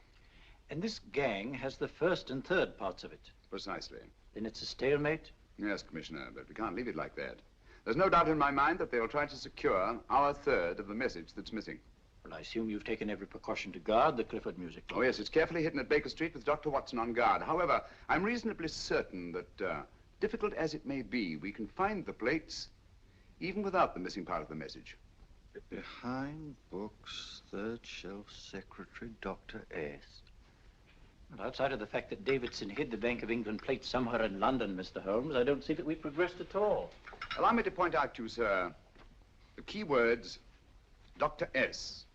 And this gang has the first and third parts of it. Precisely. Then it's a stalemate? Yes, Commissioner, but we can't leave it like that. There's no doubt in my mind that they'll try to secure our third of the message that's missing. Well, I assume you've taken every precaution to guard the Clifford music box. Oh, yes, it's carefully hidden at Baker Street with Dr. Watson on guard. However, I'm reasonably certain that, difficult as it may be, we can find the plates even without the missing part of the message. Behind books, third shelf, secretary, Dr. S. Well, outside of the fact that Davidson hid the Bank of England plate somewhere in London, Mr. Holmes, I don't see that we've progressed at all. Allow me to point out to you, sir, the key words Dr. S.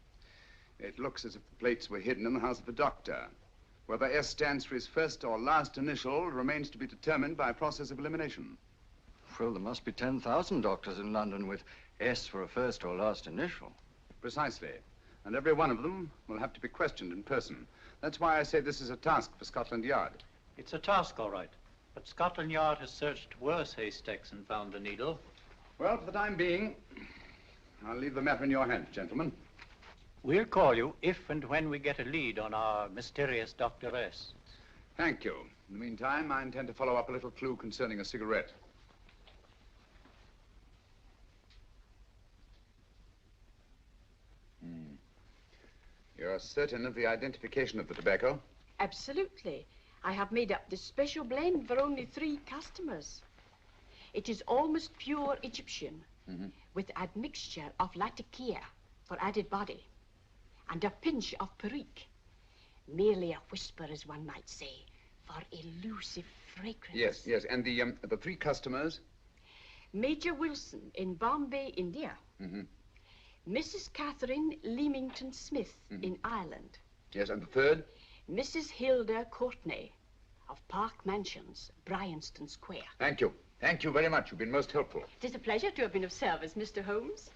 It looks as if the plates were hidden in the house of the doctor. Whether S stands for his first or last initial remains to be determined by a process of elimination. Well, there must be 10,000 doctors in London with S for a first or last initial. Precisely. And every one of them will have to be questioned in person. That's why I say this is a task for Scotland Yard. It's a task, all right. But Scotland Yard has searched worse haystacks and found the needle. Well, for the time being, I'll leave the matter in your hands, gentlemen. We'll call you if and when we get a lead on our mysterious Dr. S. Thank you. In the meantime, I intend to follow up a little clue concerning a cigarette. You're certain of the identification of the tobacco? Absolutely. I have made up this special blend for only 3 customers. It is almost pure Egyptian, with admixture of latakia for added body, and a pinch of perique. Merely a whisper, as one might say, for elusive fragrance. Yes. And the 3 customers? Major Wilson in Bombay, India. Mrs. Catherine Leamington Smith in Ireland. Yes, and the 3rd? Mrs. Hilda Courtney of Park Mansions, Bryanston Square. Thank you. Thank you very much. You've been most helpful. It is a pleasure to have been of service, Mr. Holmes.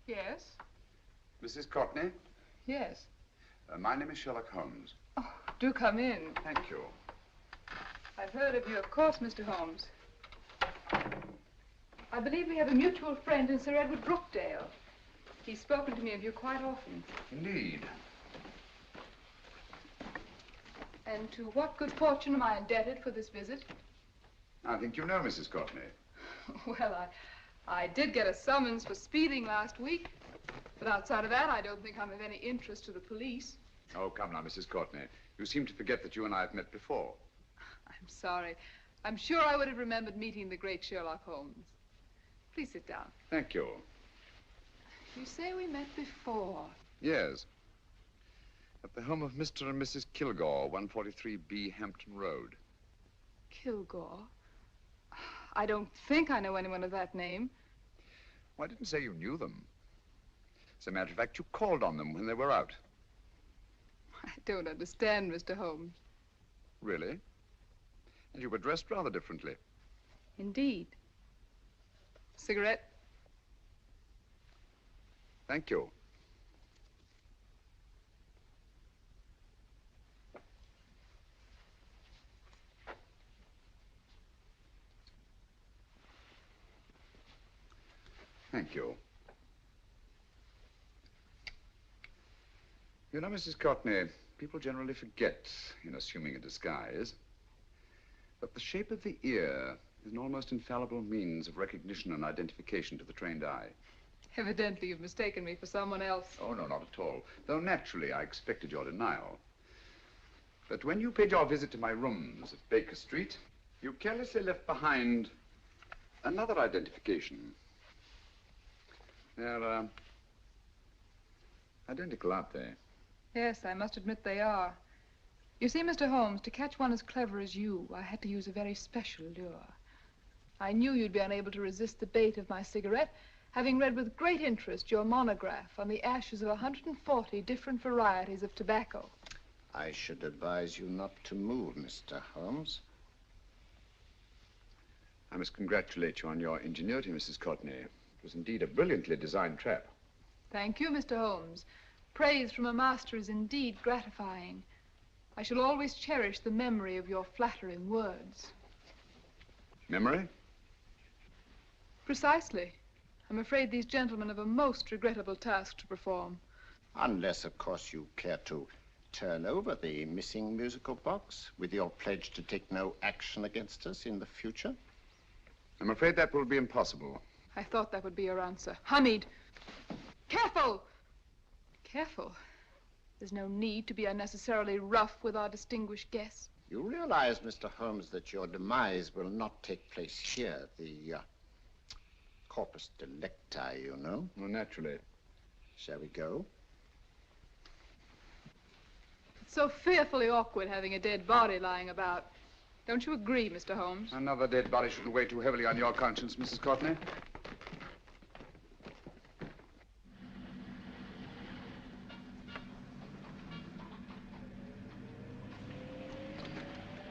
Yes? Mrs. Courtney? Yes. My name is Sherlock Holmes. Oh, do come in. Thank you. I've heard of you, of course, Mr. Holmes. I believe we have a mutual friend in Sir Edward Brookdale. He's spoken to me of you quite often. Indeed. And to what good fortune am I indebted for this visit? I think you know Mrs. Courtney. Well, I did get a summons for speeding last week, but outside of that, I don't think I'm of any interest to the police. Oh, come now, Mrs. Courtney. You seem to forget that you and I have met before. I'm sorry. I'm sure I would have remembered meeting the great Sherlock Holmes. Please sit down. Thank you. You say we met before. Yes. At the home of Mr. and Mrs. Kilgore, 143B Hampton Road. Kilgore? I don't think I know anyone of that name. Well, I didn't say you knew them. As a matter of fact, you called on them when they were out. I don't understand, Mr. Holmes. Really? And you were dressed rather differently. Indeed. Cigarette? Thank you. Thank you. You know, Mrs. Courtney, people generally forget, in assuming a disguise, that the shape of the ear is an almost infallible means of recognition and identification to the trained eye. Evidently, you've mistaken me for someone else. Oh, no, not at all. Though naturally, I expected your denial. But when you paid your visit to my rooms at Baker Street, you carelessly left behind another identification. They're, identical, aren't they? Yes, I must admit they are. You see, Mr. Holmes, to catch one as clever as you, I had to use a very special lure. I knew you'd be unable to resist the bait of my cigarette, having read with great interest your monograph on the ashes of 140 different varieties of tobacco. I should advise you not to move, Mr. Holmes. I must congratulate you on your ingenuity, Mrs. Courtney. It was indeed a brilliantly designed trap. Thank you, Mr. Holmes. Praise from a master is indeed gratifying. I shall always cherish the memory of your flattering words. Memory? Precisely. I'm afraid these gentlemen have a most regrettable task to perform. Unless, of course, you care to turn over the missing musical box with your pledge to take no action against us in the future. I'm afraid that will be impossible. I thought that would be your answer. Hamid! Careful! Careful. There's no need to be unnecessarily rough with our distinguished guest. You realize, Mr. Holmes, that your demise will not take place here. The corpus delicti, you know. Well, naturally. Shall we go? It so fearfully awkward having a dead body lying about. Don't you agree, Mr. Holmes? Another dead body shouldn't weigh too heavily on your conscience, Mrs. Courtney.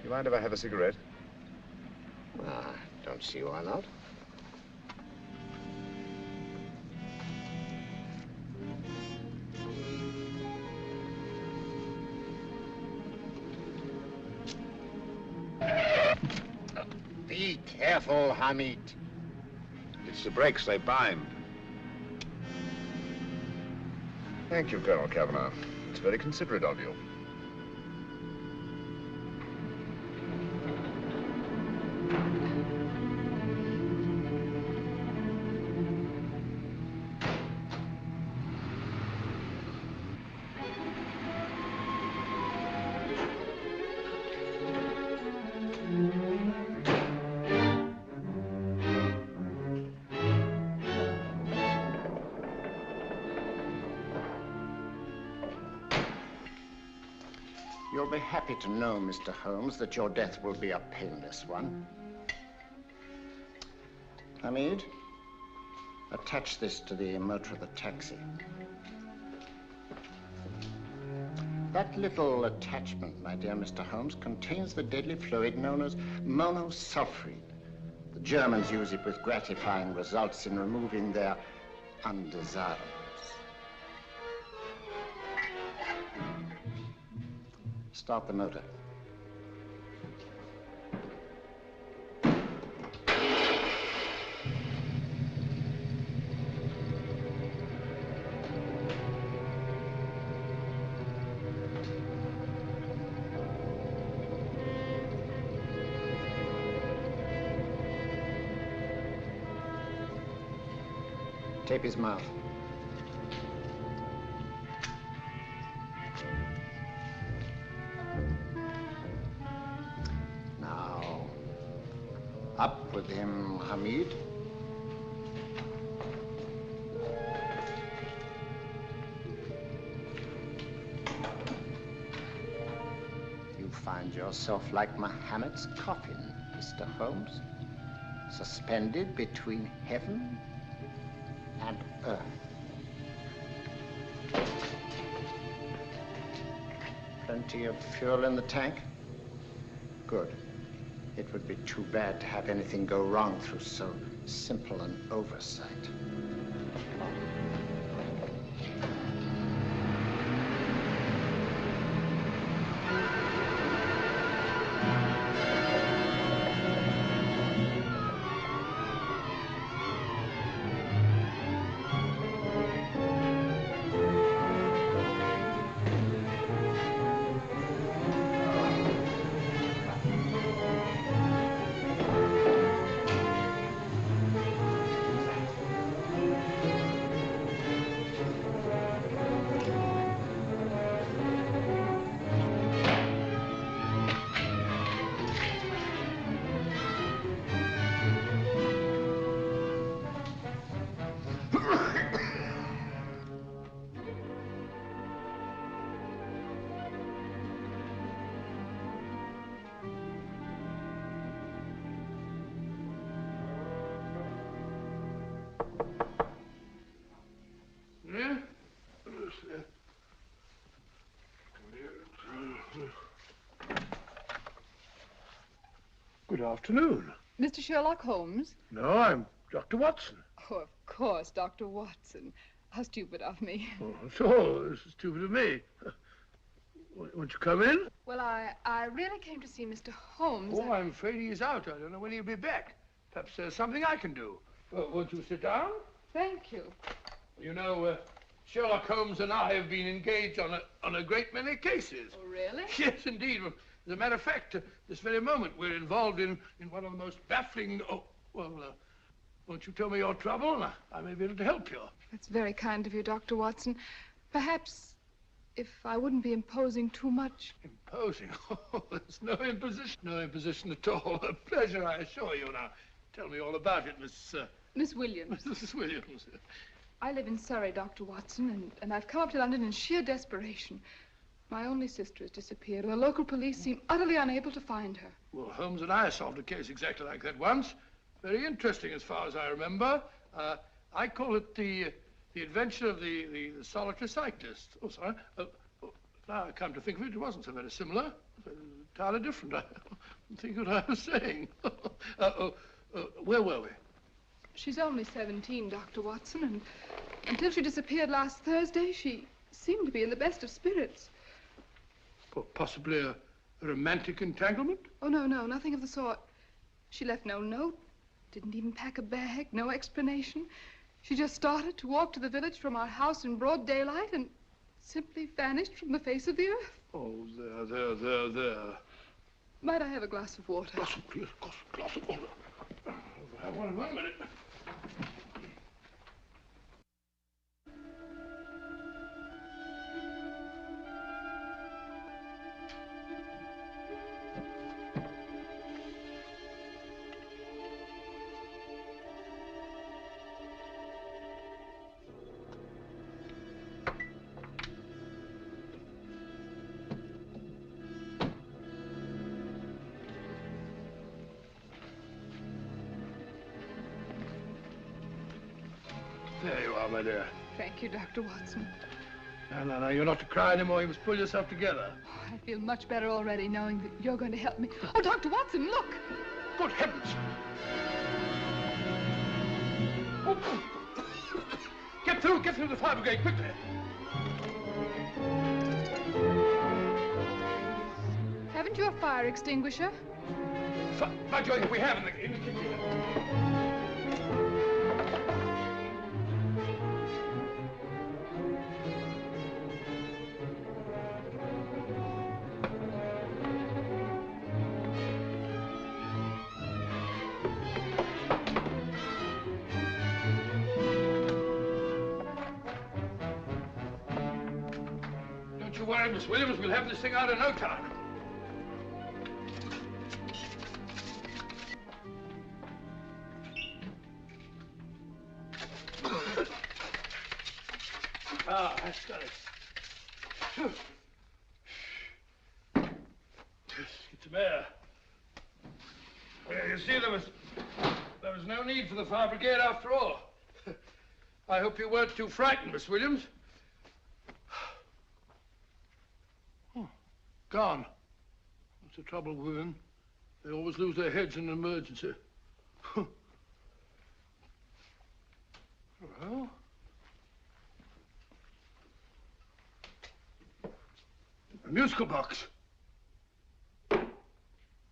You mind if I have a cigarette? Don't see why not. Be careful, Hamid. It's the brakes they bind. Thank you, Colonel Cavanaugh. It's very considerate of you. You'll be happy to know, Mr. Holmes, that your death will be a painless one. Hamid, attach this to the motor of the taxi. That little attachment, my dear Mr. Holmes, contains the deadly fluid known as monosulfide. The Germans use it with gratifying results in removing their undesirables. Start the motor. Tape his mouth. Now, up with him, Hamid. You find yourself like Muhammad's coffin, Mr. Holmes, suspended between heaven and earth. Plenty of fuel in the tank? Good. It would be too bad to have anything go wrong through so simple an oversight. Good afternoon. Mr. Sherlock Holmes? No, I'm Dr. Watson. Oh, of course, Dr. Watson. How stupid of me. Oh, so this is stupid of me. Won't you come in? Well, I really came to see Mr. Holmes. Oh, I'm afraid he's out. I don't know when he'll be back. Perhaps there's something I can do. Won't you sit down? Thank you. You know, Sherlock Holmes and I have been engaged on a great many cases. Oh, really? Yes, indeed. As a matter of fact, this very moment, we're involved in one of the most baffling... Oh, well, won't you tell me your trouble? I may be able to help you. That's very kind of you, Dr. Watson. Perhaps if I wouldn't be imposing too much. Imposing? Oh, there's no imposition. No imposition at all. A pleasure, I assure you. Now, tell me all about it, Miss Williams. Mrs. Williams. I live in Surrey, Dr. Watson, and I've come up to London in sheer desperation. My only sister has disappeared, and the local police seem utterly unable to find her. Well, Holmes and I solved a case exactly like that once. Very interesting, as far as I remember. I call it the adventure of the solitary cyclist. Oh, sorry. Now I come to think of it, it wasn't so very similar. Entirely different. I don't think what I was saying. Where were we? She's only 17, Dr. Watson, and until she disappeared last Thursday, she seemed to be in the best of spirits. Possibly a romantic entanglement? Oh, no, nothing of the sort. She left no note, didn't even pack a bag, no explanation. She just started to walk to the village from our house in broad daylight and simply vanished from the face of the earth. Oh, there. Might I have a glass of water? Please, glass of water. One minute. There you are, my dear. Thank you, Dr. Watson. No, you're not to cry anymore. You must pull yourself together. I feel much better already knowing that you're going to help me. Oh, Dr. Watson, look! Good heavens! Oh. Get through the fire brigade, quickly! Haven't you a fire extinguisher? By Jove, we have in the kitchen. Don't you worry, Miss Williams. We'll have this thing out in no time. That's got it. Get some air. You see, there was no need for the fire brigade after all. I hope you weren't too frightened, Miss Williams. Oh, gone. That's the trouble with women. They always lose their heads in an emergency. Well... a musical box.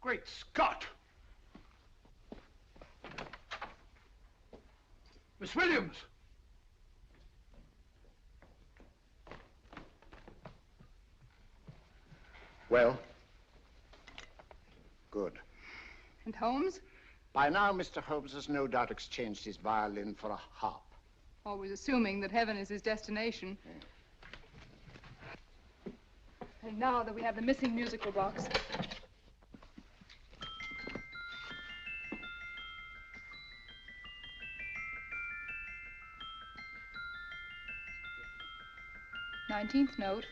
Great Scott! Miss Williams! Well? Good. And Holmes? By now, Mr. Holmes has no doubt exchanged his violin for a harp. Always assuming that heaven is his destination. And now that we have the missing musical box. Nineteenth note.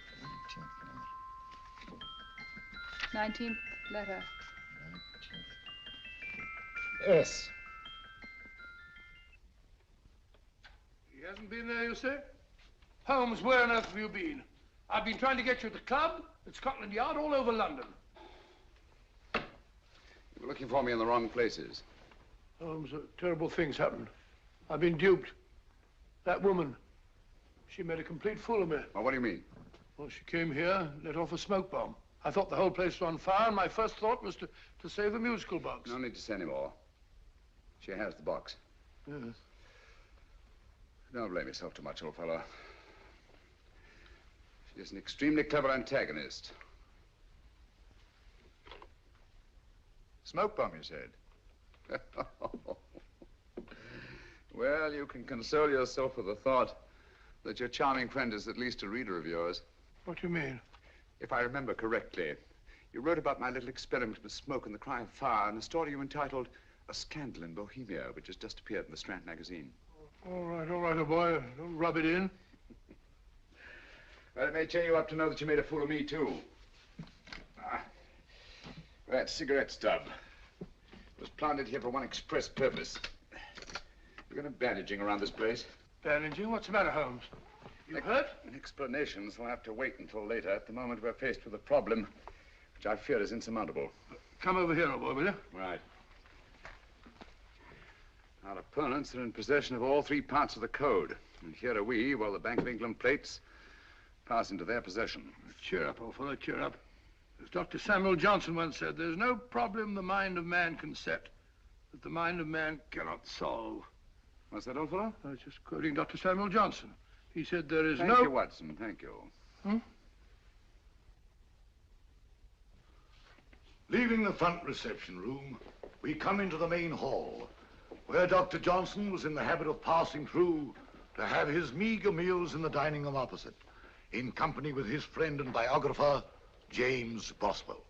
19th letter. Yes. He hasn't been there, you say? Holmes, where on earth have you been? I've been trying to get you at the club, at Scotland Yard, all over London. You were looking for me in the wrong places. Holmes, terrible things happened. I've been duped. That woman, she made a complete fool of me. Well, what do you mean? Well, she came here, let off a smoke bomb. I thought the whole place was on fire, and my first thought was to save the musical box. No need to say any more. She has the box. Yes. Don't blame yourself too much, old fellow. She's an extremely clever antagonist. Smoke bomb, you said? Well, you can console yourself with the thought that your charming friend is at least a reader of yours. What do you mean? If I remember correctly, you wrote about my little experiment with smoke and the cry of fire in a story you entitled A Scandal in Bohemia, which has just appeared in the Strand magazine. All right, old boy. Don't rub it in. Well, it may cheer you up to know that you made a fool of me, too. That cigarette stub was planted here for one express purpose. We're going to bandaging around this place. Bandaging? What's the matter, Holmes? You hurt? Explanations will have to wait until later. At the moment, we're faced with a problem which I fear is insurmountable. Come over here, old boy, will you? Right. Our opponents are in possession of all three parts of the code. And here are we, while the Bank of England plates pass into their possession. Cheer up, old fellow, cheer up. As Dr. Samuel Johnson once said, there's no problem the mind of man can set that the mind of man cannot solve. What's that, old fellow? I was just quoting Dr. Samuel Johnson. He said there is Thank you, Watson. Thank you. Leaving the front reception room, we come into the main hall, where Dr. Johnson was in the habit of passing through to have his meager meals in the dining room opposite, in company with his friend and biographer, James Boswell.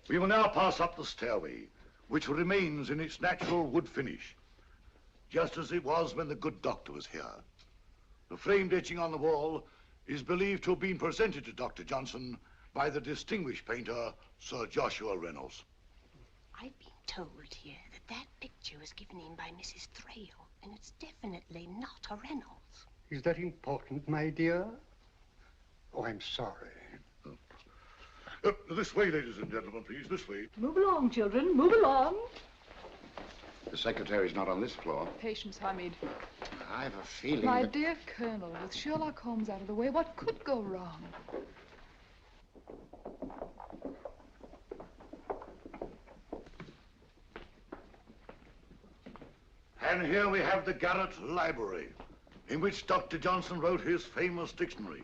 We will now pass up the stairway, which remains in its natural wood finish, just as it was when the good doctor was here. The framed etching on the wall is believed to have been presented to Dr. Johnson by the distinguished painter, Sir Joshua Reynolds. I've been told here that picture was given in by Mrs. Thrale, and it's definitely not a Reynolds. Is that important, my dear? Oh, I'm sorry. This way, ladies and gentlemen, please, this way. Move along, children, move along. The secretary's not on this floor. Patience, Hamid. I've a feeling My that... dear Colonel, with Sherlock Holmes out of the way, what could go wrong? And here we have the Garrett Library, in which Dr. Johnson wrote his famous dictionary,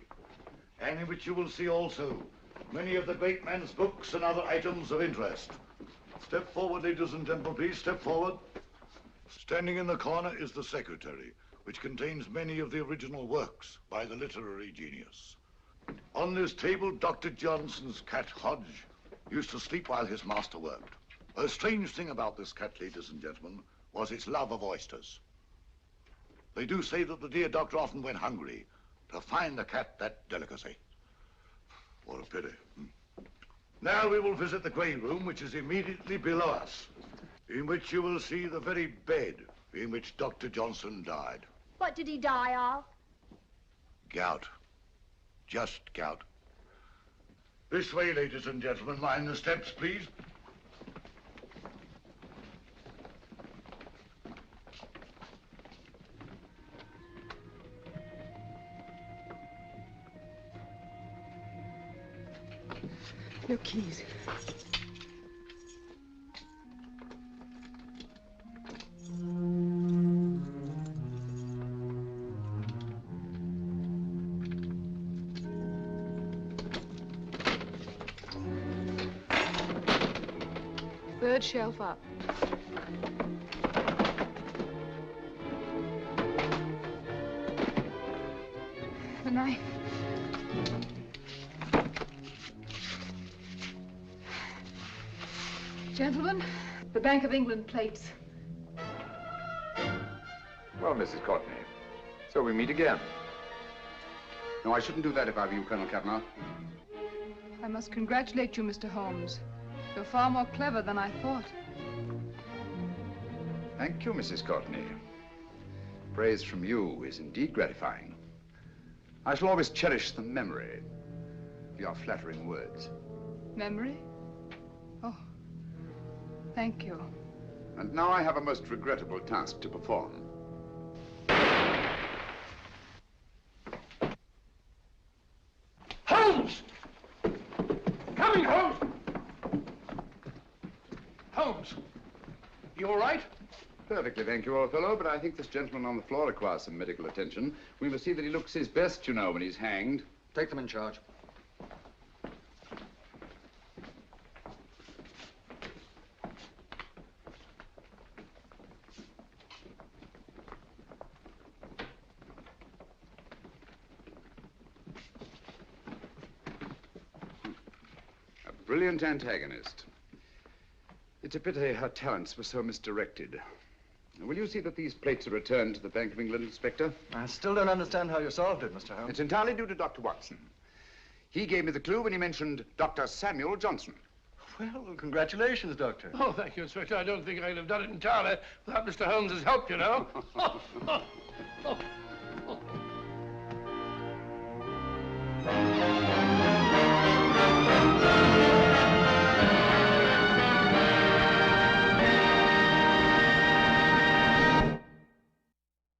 and in which you will see also many of the great man's books and other items of interest. Step forward, ladies and gentlemen, please, step forward. Standing in the corner is the secretary, which contains many of the original works by the literary genius. On this table, Dr. Johnson's cat, Hodge, used to sleep while his master worked. A strange thing about this cat, ladies and gentlemen, was its love of oysters. They do say that the dear doctor often went hungry to find the cat that delicacy. What a pity. Now we will visit the grey room, which is immediately below us, in which you will see the very bed in which Dr. Johnson died. What did he die of? Gout. Just gout. This way, ladies and gentlemen. Mind the steps, please. No keys. Third shelf up. The knife. Gentlemen, the Bank of England plates. Well, Mrs. Courtney, so we meet again. No, I shouldn't do that if I were you, Colonel Cavanaugh. I must congratulate you, Mr. Holmes. You're far more clever than I thought. Thank you, Mrs. Courtney. Praise from you is indeed gratifying. I shall always cherish the memory of your flattering words. Memory? Oh, thank you. And now I have a most regrettable task to perform. Holmes! Coming, Holmes! Holmes, you all right? Perfectly, thank you, old fellow, but I think this gentleman on the floor requires some medical attention. We must see that he looks his best, you know, when he's hanged. Take them in charge. A brilliant antagonist. It's a pity her talents were so misdirected. Will you see that these plates are returned to the Bank of England, Inspector? I still don't understand how you solved it, Mr. Holmes. It's entirely due to Dr. Watson. He gave me the clue when he mentioned Dr. Samuel Johnson. Well, congratulations, Doctor. Oh, thank you, Inspector. I don't think I'd have done it entirely without Mr. Holmes's help, you know.